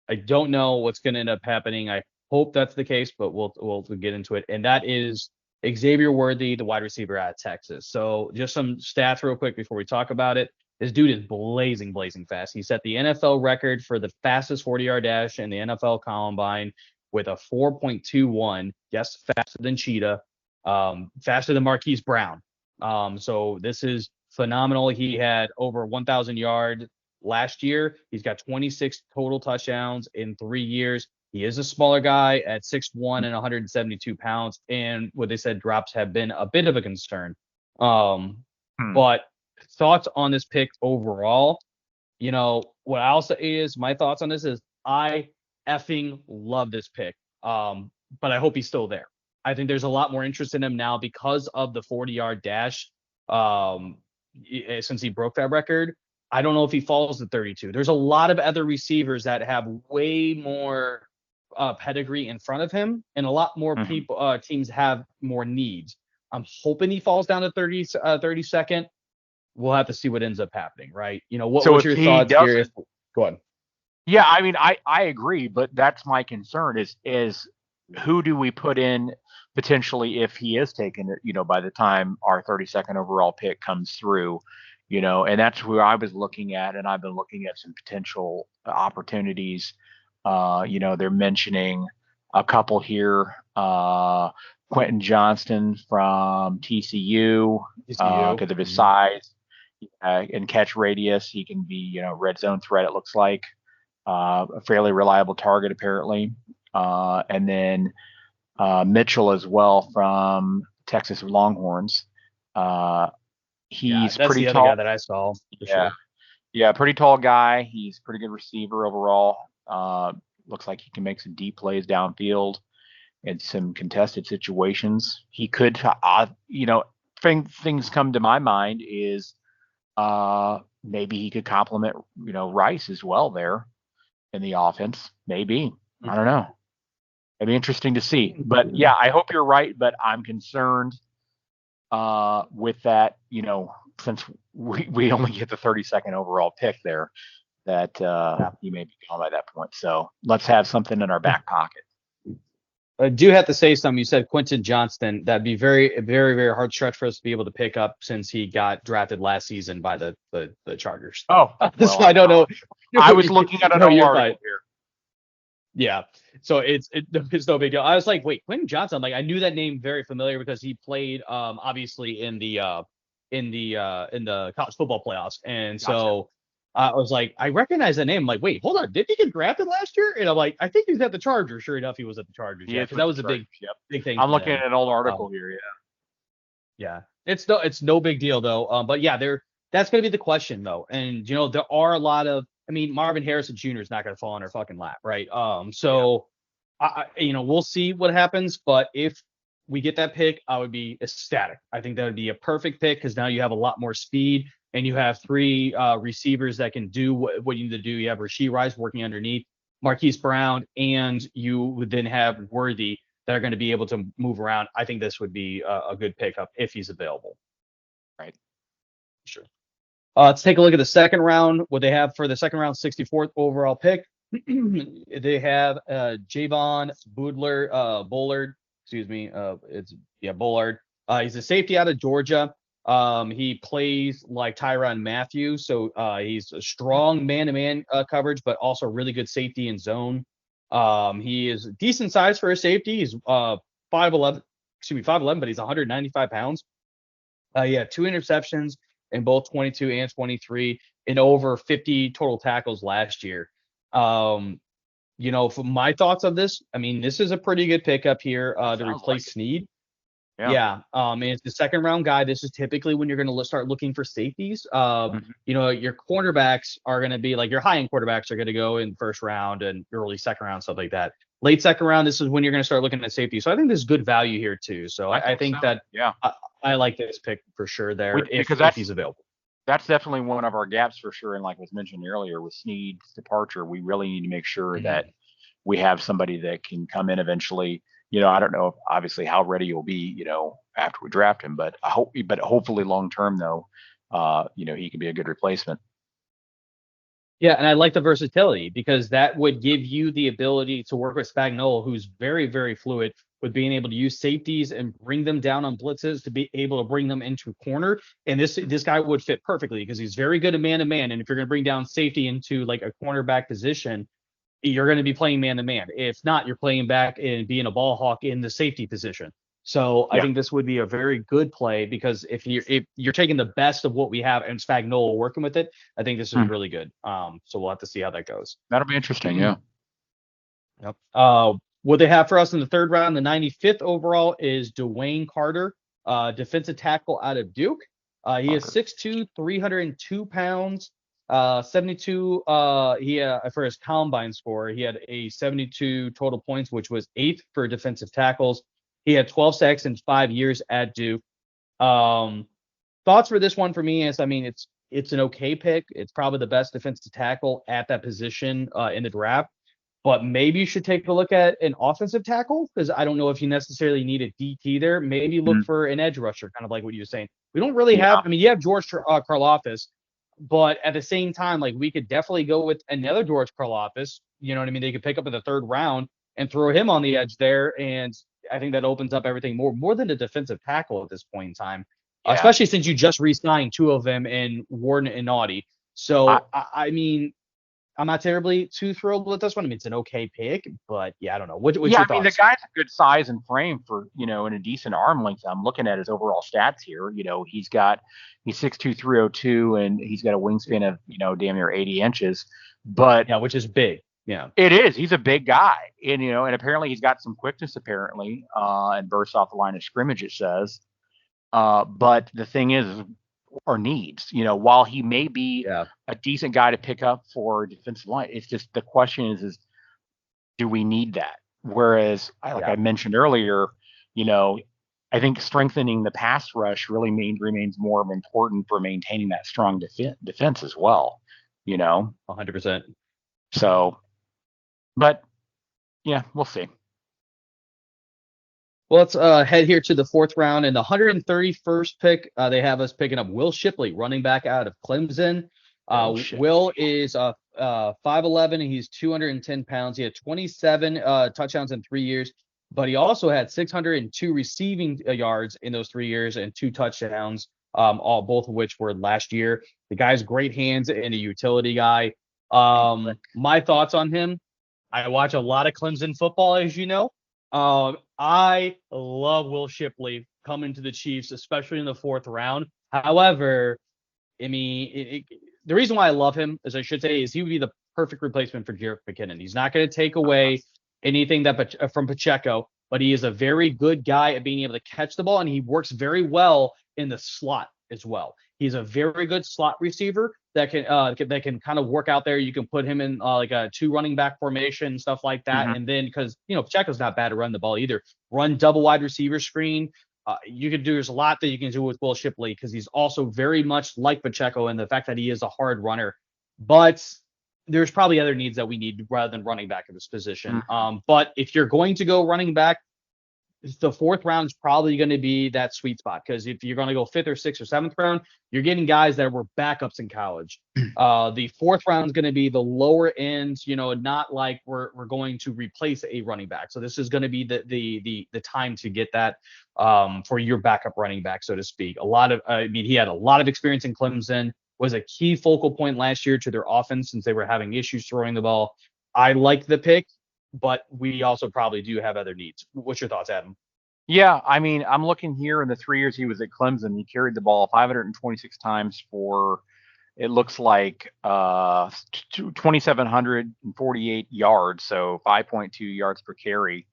I don't know what's going to end up happening. I hope that's the case, but we'll get into it. And that is Xavier Worthy, the wide receiver out of Texas. So just some stats real quick before we talk about it. This dude is blazing fast. He set the NFL record for the fastest 40-yard dash in the NFL Combine with a 4.21. Yes, faster than Cheetah, faster than Marquise Brown. So this is phenomenal. He had over 1,000 yards last year. He's got 26 total touchdowns in 3 years. He is a smaller guy at 6'1" and 172 pounds. And what they said, drops have been a bit of a concern. But thoughts on this pick overall? What I'll say is my thoughts on this is I effing love this pick. But I hope he's still there. I think there's a lot more interest in him now because of the 40-yard dash. Since he broke that record, I don't know if he falls to 32. There's a lot of other receivers that have way more pedigree in front of him, and a lot more people teams have more needs. I'm hoping he falls down to 32nd. We'll have to see what ends up happening, right? What's your thoughts here? Go ahead. Yeah, I mean, I agree, but that's my concern is who do we put in potentially if he is taken, by the time our 32nd overall pick comes through, and that's where I was looking at, and I've been looking at some potential opportunities. They're mentioning a couple here, Quentin Johnston from TCU. Because of his size and catch radius. He can be, red zone threat, it looks like. A fairly reliable target, apparently. And then Mitchell as well from Texas Longhorns. He's that's pretty the tall. other guy that I saw. Yeah, pretty tall guy. He's a pretty good receiver overall. Looks like he can make some deep plays downfield in some contested situations. He could, things come to my mind is maybe he could complement, Rice as well there in the offense. Maybe. I don't know. It'd be interesting to see. But yeah, I hope you're right, but I'm concerned with that, since we only get the 32nd overall pick there, that he may be gone by that point. So let's have something in our back pocket. I do have to say something. You said Quentin Johnston. That'd be very, very, very hard stretch for us to be able to pick up since he got drafted last season by the Chargers. Oh, so I don't know. I was looking at an article here. Yeah, so it's no big deal. I was like, wait, Quentin Johnston. Like I knew that name very familiar because he played obviously in the college football playoffs, and so I was like, I recognize that name. I'm like, wait, hold on, did he get drafted last year? And I'm like, I think he's at the Chargers. Sure enough, he was at the Chargers. Yeah, because that was a big thing. I'm looking at an old article here. Yeah, it's no big deal though. But yeah, that's gonna be the question though, and there are a lot of. I mean, Marvin Harrison Jr. is not going to fall in our fucking lap, right? So, we'll see what happens. But if we get that pick, I would be ecstatic. I think that would be a perfect pick because now you have a lot more speed and you have three receivers that can do what you need to do. You have Rashee Rice working underneath, Marquise Brown, and you would then have Worthy that are going to be able to move around. I think this would be a good pickup if he's available. Right. Sure. Let's take a look at the second round. What they have for the second round, 64th overall pick. They have Javon Bullard. Bullard. He's a safety out of Georgia. He plays like Tyrann Mathieu, so he's a strong man-to-man coverage, but also really good safety in zone. He is decent size for a safety. He's 5'11", but he's 195 pounds. He had 2 interceptions in both 22 and 23 and over 50 total tackles last year. For my thoughts of this, I mean, this is a pretty good pickup here to replace Snead. Yeah. And it's the second round guy. This is typically when you're going to start looking for safeties. Your cornerbacks are going to be like your high end quarterbacks are going to go in first round and early second round, stuff like that. Late second round, this is when you're going to start looking at safety. So I think there's good value here too. So I think that I like this pick for sure there if he's available. That's definitely one of our gaps for sure. And like was mentioned earlier with Snead's departure, we really need to make sure that we have somebody that can come in eventually. I don't know obviously how ready you'll be, after we draft him, but hopefully long term though, he can be a good replacement. Yeah, and I like the versatility because that would give you the ability to work with Spagnuolo, who's very, very fluid, with being able to use safeties and bring them down on blitzes to be able to bring them into corner. And this guy would fit perfectly because he's very good at man-to-man. And if you're going to bring down safety into like a cornerback position, you're going to be playing man-to-man. If not, you're playing back and being a ball hawk in the safety position. So I think this would be a very good play because if you're taking the best of what we have and Spagnuolo working with it, I think this is really good. So we'll have to see how that goes. That'll be interesting. Yeah. Yep. What they have for us in the third round, the 95th overall, is Dwayne Carter, defensive tackle out of Duke. He is 6'2", 302 pounds. 72. For his combine score, he had a 72 total points, which was 8th for defensive tackles. He had 12 sacks in 5 years at Duke. Thoughts for this one for me is, I mean, it's an okay pick. It's probably the best defensive tackle at that position in the draft. But maybe you should take a look at an offensive tackle, because I don't know if you necessarily need a DT there. Maybe look for an edge rusher, kind of like what you were saying. We don't really have. I mean, you have George Karlaftis, but at the same time, like, we could definitely go with another George Karlaftis. You know what I mean? They could pick up in the 3rd round and throw him on the edge there, and I think that opens up everything more than a defensive tackle at this point in time. Yeah. Especially since you just re-signed 2 of them in Warden and Naughty. So I mean, I'm not terribly too thrilled with this one. I mean, it's an okay pick, but yeah, I don't know. What's your thoughts? I mean, the guy's a good size and frame for, in a decent arm length. I'm looking at his overall stats here. He's 6'2", 302, and he's got a wingspan of, damn near 80 inches. But yeah, which is big. Yeah, it is. He's a big guy, and and apparently he's got some quickness apparently, and bursts off the line of scrimmage, it says. But the thing is, our needs, while he may be a decent guy to pick up for defensive line, it's just the question is do we need that? Whereas, I mentioned earlier, I think strengthening the pass rush really remains more important for maintaining that strong defense as well. 100%. So, but yeah, we'll see. Well, let's head here to the 4th round. In the 131st pick, they have us picking up Will Shipley, running back out of Clemson. Will is 5'11", and he's 210 pounds. He had 27 touchdowns in 3 years, but he also had 602 receiving yards in those 3 years and 2 touchdowns, both of which were last year. The guy's great hands and a utility guy. My thoughts on him: I watch a lot of Clemson football, as you know. I love Will Shipley coming to the Chiefs, especially in the 4th round. However, I mean, the reason why I love him, as I should say, is he would be the perfect replacement for Jerick McKinnon. He's not going to take away anything from Pacheco, but he is a very good guy at being able to catch the ball, and he works very well in the slot as well. He's a very good slot receiver that can kind of work out there. You can put him in like a 2 running back formation, stuff like that. And then, because Pacheco's not bad to run the ball either. Run double wide receiver screen. There's a lot that you can do with Will Shipley, because he's also very much like Pacheco in the fact that he is a hard runner. But there's probably other needs that we need rather than running back at this position. But if you're going to go running back, the 4th round is probably going to be that sweet spot, because if you're going to go 5th or 6th or 7th round, you're getting guys that were backups in college. The 4th round is going to be the lower end, not like we're going to replace a running back. So this is going to be the time to get that for your backup running back, so to speak. He had a lot of experience in Clemson, was a key focal point last year to their offense since they were having issues throwing the ball. I like the pick, but we also probably do have other needs. What's your thoughts, Adam? Yeah, I mean, I'm looking here in the 3 years he was at Clemson. He carried the ball 526 times for, it looks like, 2,748 yards, so 5.2 yards per carry,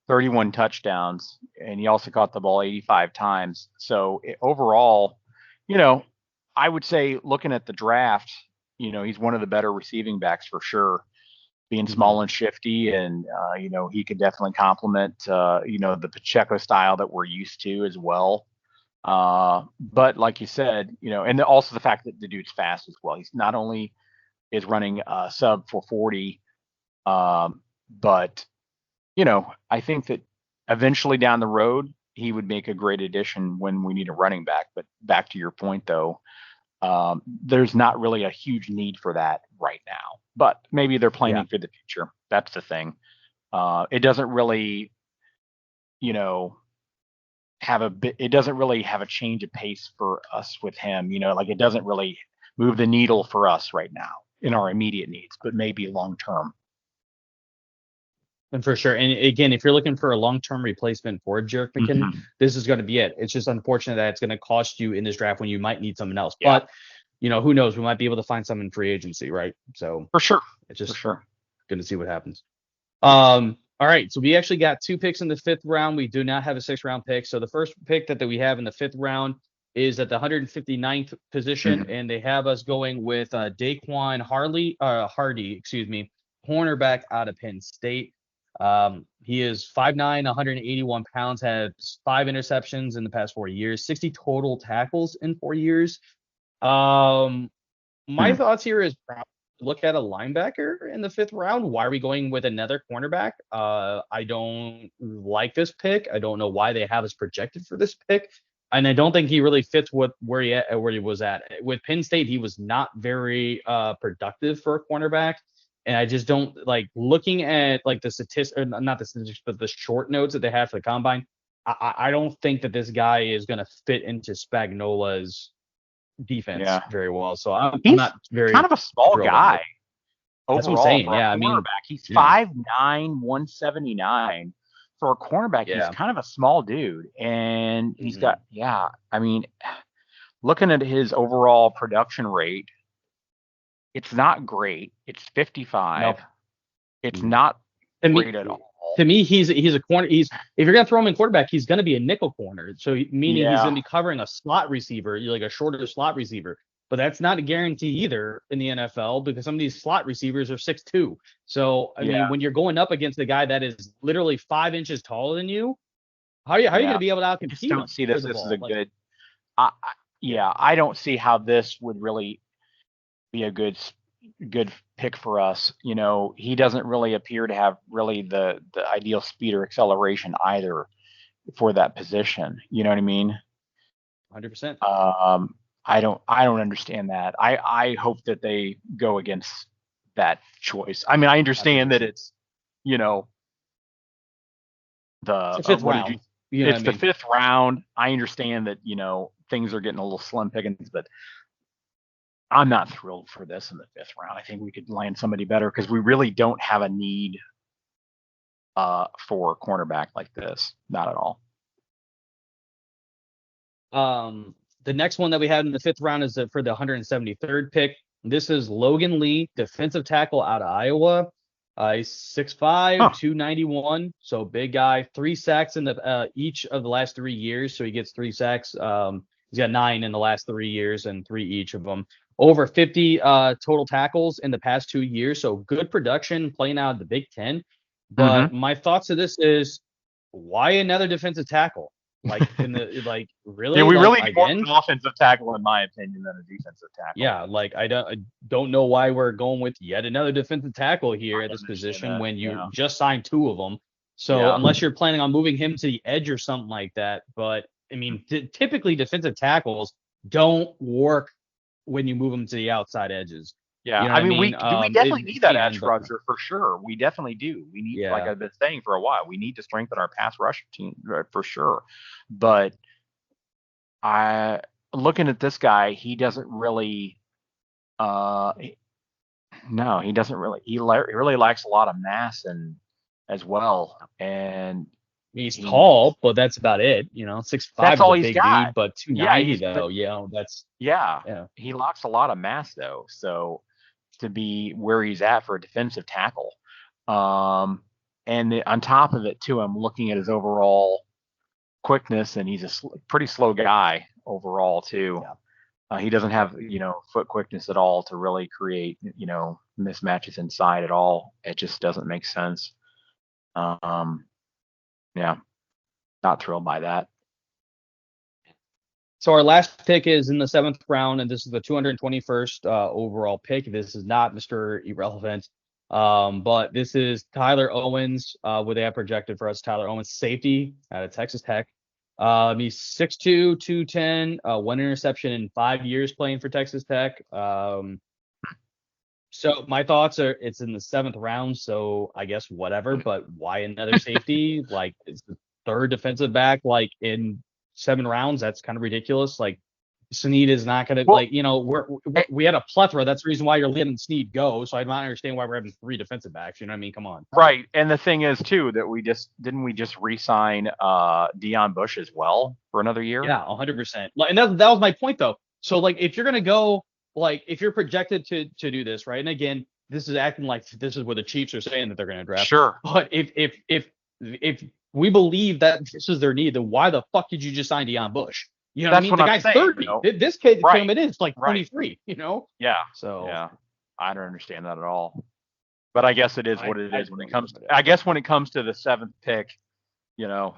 31 touchdowns, and he also caught the ball 85 times. So overall, I would say, looking at the draft, he's one of the better receiving backs for sure. Being small and shifty, and he could definitely complement the Pacheco style that we're used to as well. But like you said, and also the fact that the dude's fast as well. He's not only is running sub 440, but I think that eventually down the road he would make a great addition when we need a running back. But back to your point though, there's not really a huge need for that right now, but maybe they're planning for the future. That's the thing. It doesn't really, it doesn't really have a change of pace for us with him, like it doesn't really move the needle for us right now in our immediate needs, but maybe long term. And for sure. And again, if you're looking for a long-term replacement for Jerick McKinnon, this is going to be it. It's just unfortunate that it's going to cost you in this draft when you might need someone else. Yeah. But, who knows? We might be able to find someone in free agency, right? So for sure. It's just going to see what happens. All right. So we actually got 2 picks in the 5th round. We do not have a 6th round pick. So the first pick that we have in the 5th round is at the 159th position, and they have us going with Daquan Hardy, cornerback out of Penn State. He is 5'9", 181 pounds, had 5 interceptions in the past 4 years, 60 total tackles in 4 years. My thoughts here is probably look at a linebacker in the 5th round. Why are we going with another cornerback? I don't like this pick. I don't know why they have us projected for this pick. And I don't think he really fits with where he was at. With Penn State, he was not very productive for a cornerback. And I just don't like looking at like the statistics, or not the statistics, but the short notes that they have for the combine. I don't think that this guy is going to fit into Spagnola's defense very well. So I'm not very kind of a small guy. That's what I'm saying. Yeah, I mean, he's 5'9", 179. For a cornerback, he's kind of a small dude, and he's got I mean, looking at his overall production rate, it's not great. It's 55. Nope. It's not great at all. To me, he's a corner. If you're gonna throw him in quarterback, he's gonna be a nickel corner. So meaning he's gonna be covering a slot receiver, like a shorter slot receiver. But that's not a guarantee either in the NFL because some of these slot receivers are 6'2". So I mean, when you're going up against a guy that is literally 5 inches taller than you, how are you going to be able to outcompete? I just don't see this. This is a good. I don't see how this would really be a good pick for us. You know, he doesn't really appear to have really the ideal speed or acceleration either for that position. You know what I mean? 100%. I don't understand that. I hope that they go against that choice. I mean, I understand that it's, you know, the 5th round. It's the 5th round. I understand that, you know, things are getting a little slim pickings, but I'm not thrilled for this in the 5th round. I think we could land somebody better because we really don't have a need for a cornerback like this. Not at all. The next one that we had in the 5th round is for the 173rd pick. This is Logan Lee, defensive tackle out of Iowa. He's 6'5", 291, so big guy. 3 sacks in each of the last 3 years, so he gets 3 sacks. He's got 9 in the last 3 years and 3 each of them. Over 50 total tackles in the past 2 years, so good production playing out of the Big Ten. But my thoughts of this is, why another defensive tackle? Like really? Yeah, we really need more an offensive tackle, in my opinion, than a defensive tackle. Yeah, like I don't know why we're going with yet another defensive tackle here at this position when you just signed 2 of them. So unless you're planning on moving him to the edge or something like that, but I mean, typically defensive tackles don't work when you move them to the outside edges. Yeah, you know I mean, we definitely need that edge rusher for sure. We definitely do. We need, like I've been saying for a while, we need to strengthen our pass rush team for sure. But looking at this guy, he doesn't really. He really lacks a lot of mass and as well. And he's tall, but that's about it. You know, 6'5" that's all is a he's big got. dude, but 290 though. He lacks a lot of mass though. So to be where he's at for a defensive tackle, and on top of it too, I'm looking at his overall quickness, and he's a pretty slow guy overall too. He doesn't have foot quickness at all to really create mismatches inside at all. It just doesn't make sense. Not thrilled by that. So our last pick is in the 7th round, and this is the 221st overall pick. This is not Mr. Irrelevant, but this is Tyler Owens. What they have projected for us, Tyler Owens, safety out of Texas Tech. He's 6'2", 210, 1 interception in 5 years playing for Texas Tech. So my thoughts are it's in the 7th round, so I guess whatever, but why another safety? Like, it's the 3rd defensive back, like, in 7 rounds. That's kind of ridiculous. Like, Snead is not going to, we had a plethora. That's the reason why you're letting Snead go. So I don't understand why we're having 3 defensive backs. You know what I mean? Come on. Right. And the thing is too, that we just re-sign Deion Bush as well for another year? Yeah, 100%. And that was my point though. So like, if you're going to go, like, if you're projected to do this, right? And again, this is acting like this is what the Chiefs are saying that they're going to draft. Sure. But if we believe that this is their need, then why the fuck did you just sign Deion Bush? You know what I mean? The guy's 30. This kid coming in is like 23. You know? Yeah. So yeah, I don't understand that at all. But I guess it is what it is when it comes. I guess when it comes to the 7th pick, you know,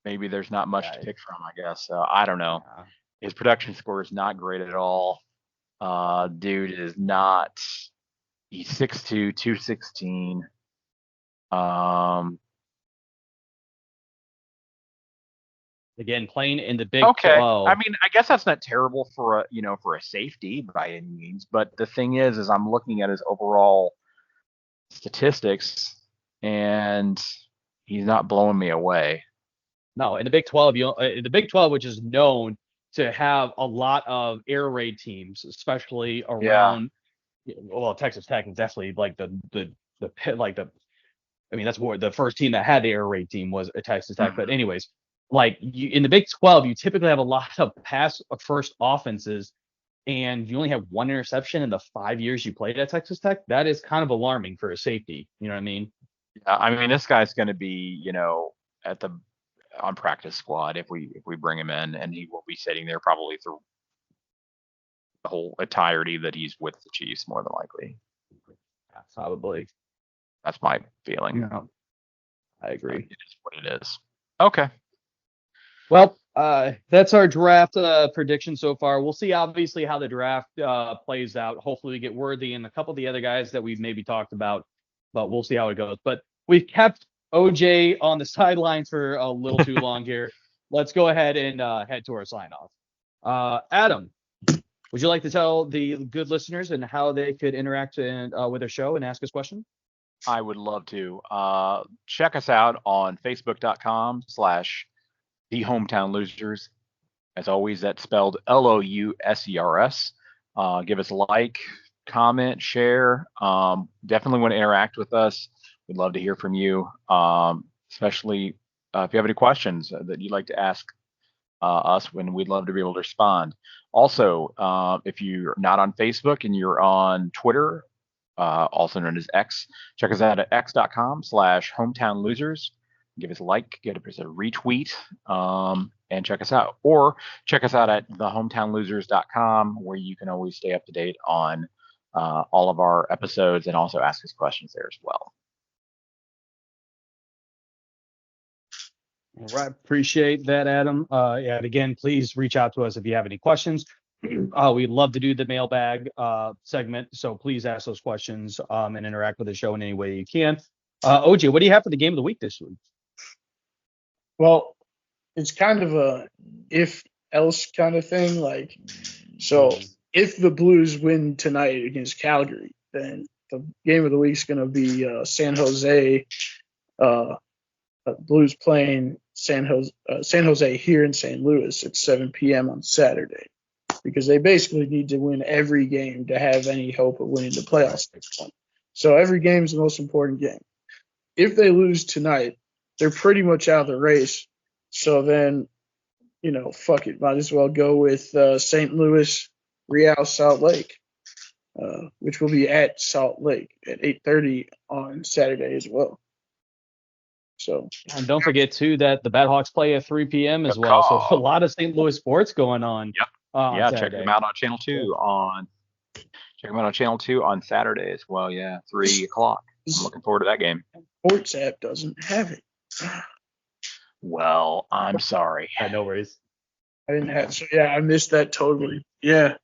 maybe there's not much to pick from. I guess I don't know. Yeah. His production score is not great at all. Dude is not. He's 6'2", 216. Again, playing in the Big Okay. 12. I mean, I guess that's not terrible for a safety by any means. But the thing is I'm looking at his overall statistics, and he's not blowing me away. No, in the Big 12, the Big 12, which is known to have a lot of air raid teams, especially around. Well, Texas Tech is definitely like the pit, like the. I mean, that's where the first team that had the air raid team was a Texas Tech. But anyways, like in the Big 12, you typically have a lot of pass first offenses, and you only have one interception in the 5 years you played at Texas Tech. That is kind of alarming for a safety. You know what I mean? Yeah, I mean, this guy's going to be, on practice squad if we bring him in, and he will be sitting there probably through the whole entirety that he's with the Chiefs, more than likely. Probably. That's my feeling. Yeah, I agree. It is what it is. Okay. Well, that's our draft prediction so far. We'll see, obviously, how the draft plays out. Hopefully, we get Worthy and a couple of the other guys that we've maybe talked about, but we'll see how it goes. But we've kept OJ on the sidelines for a little too long here. Let's go ahead and head to our sign-off. Adam, would you like to tell the good listeners and how they could interact with our show and ask us questions? I would love to. Check us out on facebook.com/The Hometown Losers. As always, that's spelled LOUSERS. Give us a like, comment, share. Definitely want to interact with us. We'd love to hear from you, especially if you have any questions that you'd like to ask us, when we'd love to be able to respond. Also, if you're not on Facebook and you're on Twitter, also known as X, check us out at x.com/hometown losers. Give us a like, give us a retweet, and check us out. Or check us out at thehometownlosers.com, where you can always stay up to date on all of our episodes and also ask us questions there as well. All right. Appreciate that, Adam. And again, please reach out to us if you have any questions. We'd love to do the mailbag segment, so please ask those questions and interact with the show in any way you can. OJ, what do you have for the game of the week this week? Well, it's kind of a if-else kind of thing. Like, so if the Blues win tonight against Calgary, then the game of the week is going to be San Jose. Blues playing San Jose here in St. Louis at 7 p.m. on Saturday, because they basically need to win every game to have any hope of winning the playoffs next one. So every game is the most important game. If they lose tonight, they're pretty much out of the race. So then, fuck it. Might as well go with St. Louis, Real Salt Lake, which will be at Salt Lake at 8:30 on Saturday as well. So, and don't forget too that the Battlehawks play at 3 p.m. as well. So a lot of St. Louis sports going on. Yep. Check them out on Channel 2 on Saturday as well. Yeah, 3 o'clock. I'm looking forward to that game. Sports app doesn't have it. Well, I'm sorry. No worries. I didn't have. So yeah, I missed that totally. Yeah,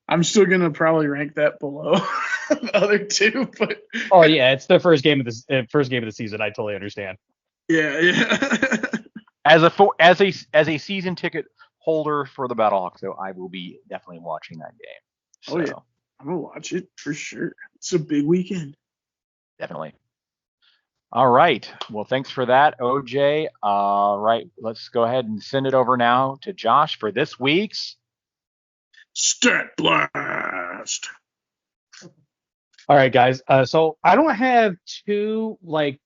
I'm still gonna probably rank that below the other two, but. Oh yeah, it's the first game of the season. I totally understand. Yeah. As a season ticket holder for the Battlehawks, though, I will be definitely watching that game. So, oh yeah, I'm gonna watch it for sure. It's a big weekend. Definitely. All right. Well, thanks for that, OJ. All right, let's go ahead and send it over now to Josh for this week's Stat Blast. All right, guys. So I don't have two, like,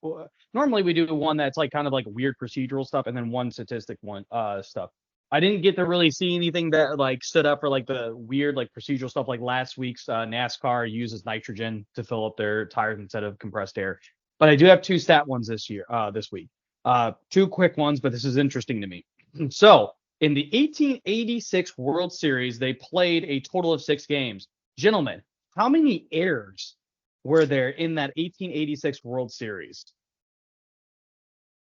normally we do one that's like kind of like weird procedural stuff and then one statistic stuff. I didn't get to really see anything that like stood up for like the weird like procedural stuff, like last week's NASCAR uses nitrogen to fill up their tires instead of compressed air. But I do have two stat ones this week. Two quick ones, but this is interesting to me. So In the 1886 World Series, they played a total of 6 games. Gentlemen, how many errors were there in that 1886 World Series?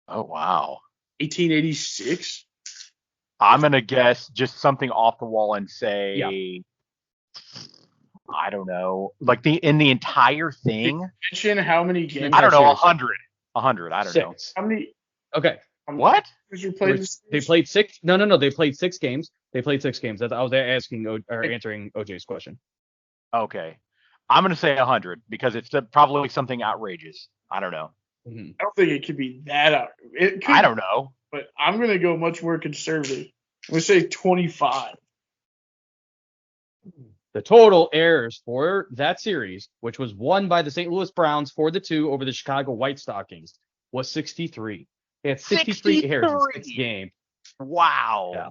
Oh, wow. 1886. I'm going to guess just something off the wall and say, I don't know, like in the entire thing. Mention how many games. I don't know, Series. 100. 100, I don't know. 6. How many? Okay. What? You played this They played 6. No. They played 6 games. They played 6 games. I was asking or answering OJ's question. Okay. I'm going to say 100 because it's probably something outrageous. I don't know. Mm-hmm. I don't think it could be that out. It could, I don't know. But I'm going to go much more conservative. I'm going to say 25. The total errors for that series, which was won by the St. Louis Browns 4-2 over the Chicago White Stockings, was 63. They had 63 errors in 6 games. Wow. Yeah.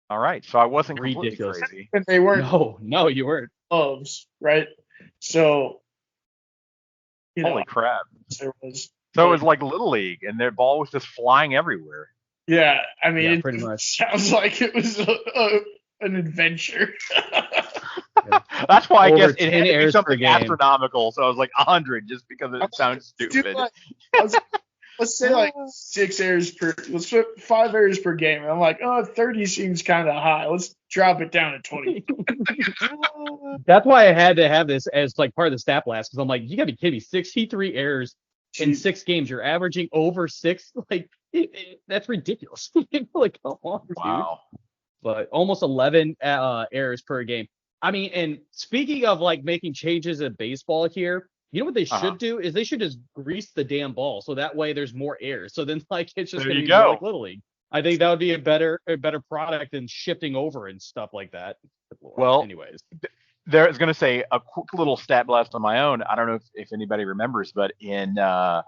All right. So I wasn't completely Ridiculous. crazy. And they weren't No, you weren't. gloves, right? So, Holy crap. there was. So it was like Little League, and their ball was just flying everywhere. Yeah, I mean, Yeah, it pretty much. sounds like it was an adventure. That's why I Over guess it 10 had to be errors per something game. astronomical. So I was like 100 just because it sounds stupid. Let's say like 6 errors per. Let's put 5 errors per game. And I'm like, 30 seems kind of high. Let's drop it down to 20. That's why I had to have this as like part of the stat blast because I'm like, you gotta be kidding me. 63 errors in 6 games. You're averaging over 6. Like that's ridiculous. Like, come on, dude. Wow. But almost 11 errors per game. I mean, and speaking of like making changes in baseball here, you know what they should do is they should just grease the damn ball so that way there's more errors. So then like it's just There gonna you be more go. like Little League. I think that would be a better product than shifting over and stuff like that. Well, anyways, I was going to say a quick little stat blast on my own. I don't know if anybody remembers, but I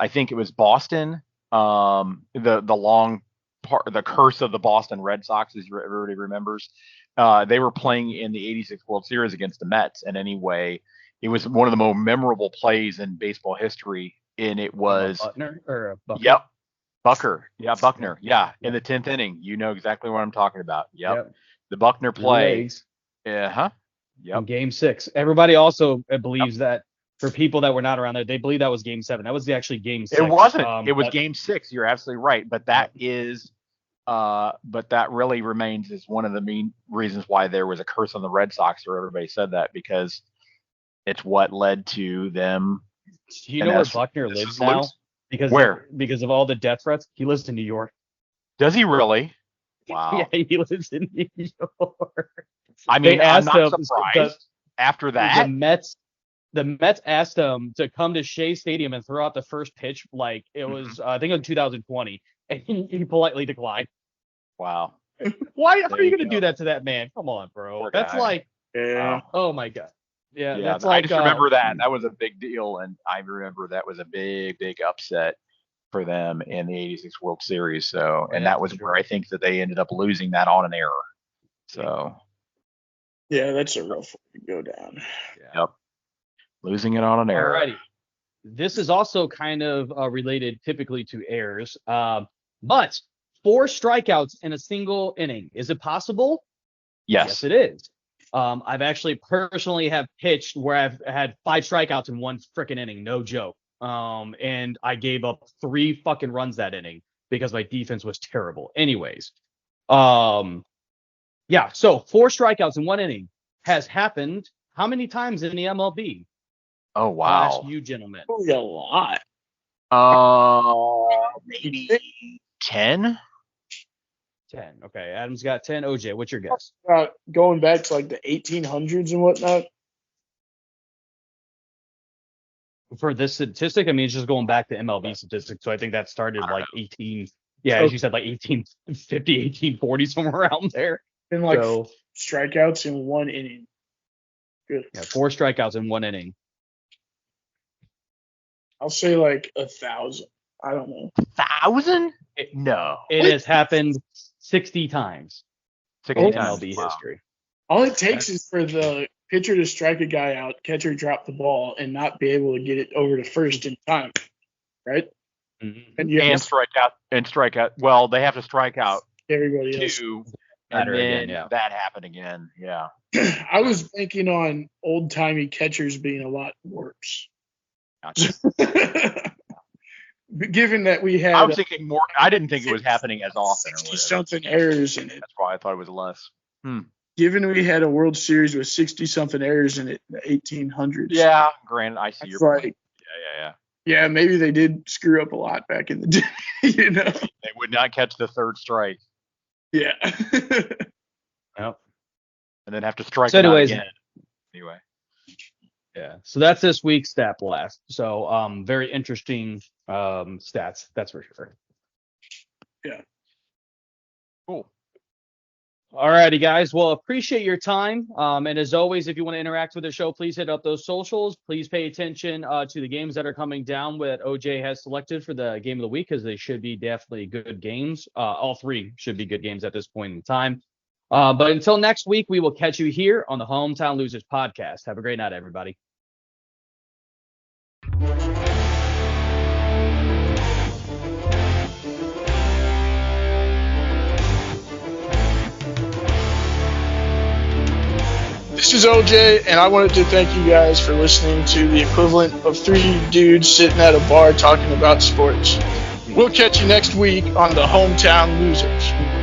think it was Boston. The long part, the curse of the Boston Red Sox, as everybody remembers. They were playing in the '86 World Series against the Mets, and anyway, it was one of the most memorable plays in baseball history. And it was Buckner or Buckner? Yep. Buckner. Yeah. In the 10th inning. You know exactly what I'm talking about. Yep. The Buckner play. Yep. In Game 6. Everybody also believes that for people that were not around there, they believe that was Game 7. That was actually Game 6. It wasn't. It was Game 6. You're absolutely right. But that really remains as one of the main reasons why there was a curse on the Red Sox, or everybody said that, because it's what led to them. Do you know where Buckner lives now? Because of all the death threats, he lives in New York. Does he really? Wow. Yeah, he lives in New York. I mean, I'm not surprised. After that, the Mets asked him to come to Shea Stadium and throw out the first pitch, like it was, I think, in 2020, and he politely declined. Wow. Why are you going to do that to that man? Come on, bro. Poor That's guy. like, Yeah. oh my god. Yeah, that's I like. just remember that was a big deal, and I remember that was a big upset for them in the '86 World Series. So, and that was where I think that they ended up losing that on an error. So. Yeah, that's a rough way to go down. Yep. Losing it on an error. Alrighty. This is also kind of related typically to errors, but 4 strikeouts in a single inning. Is it possible? Yes, it is. I've actually personally have pitched where I've had 5 strikeouts in one freaking inning, no joke. And I gave up 3 fucking runs that inning because my defense was terrible. Anyways, yeah. So 4 strikeouts in one inning has happened how many times in the MLB? Oh wow. I'll ask you gentlemen. Probably a lot. Maybe 10. 10. Okay, Adam's got 10. OJ, what's your guess? Going back to like the 1800s and whatnot. For this statistic, I mean, it's just going back to MLB statistics. So I think that started like 18. Yeah, as you said, like 1850, 1840, somewhere around there. And like strikeouts in one inning. Good. Yeah, 4 strikeouts in one inning. I'll say like 1,000. I don't know. 1,000? No. It has happened 60 times 60 in times. MLB Wow. history. All it takes is for the pitcher to strike a guy out, catcher drop the ball, and not be able to get it over to first in time, right? Mm-hmm. And you And strike out. Well, they have to strike out everybody else. 2, Batter and then again, yeah. that happened again. Yeah. I was banking on old timey catchers being a lot worse. Gotcha. Given that we had I was thinking more. I didn't think it was happening as often. Or 60 whatever. something errors in it. That's why I thought it was less. Given we had a World Series with 60 something errors in it in the 1800s. Yeah, granted, I see your like, point. Yeah. Yeah, maybe they did screw up a lot back in the day. You know. They would not catch the third strike. Yeah. Yep. And then have to strike So it out anyways, again. Anyway. Yeah. So that's this week's stat blast. So very interesting stats, that's for sure. Yeah. Cool. All righty, guys. Well, appreciate your time. And as always, if you want to interact with the show, please hit up those socials. Please pay attention to the games that are coming down that OJ has selected for the game of the week, because they should be definitely good games. All 3 should be good games at this point in time. But until next week, we will catch you here on the Hometown Losers podcast. Have a great night, everybody. This is OJ, and I wanted to thank you guys for listening to the equivalent of 3 dudes sitting at a bar talking about sports. We'll catch you next week on the Hometown Losers.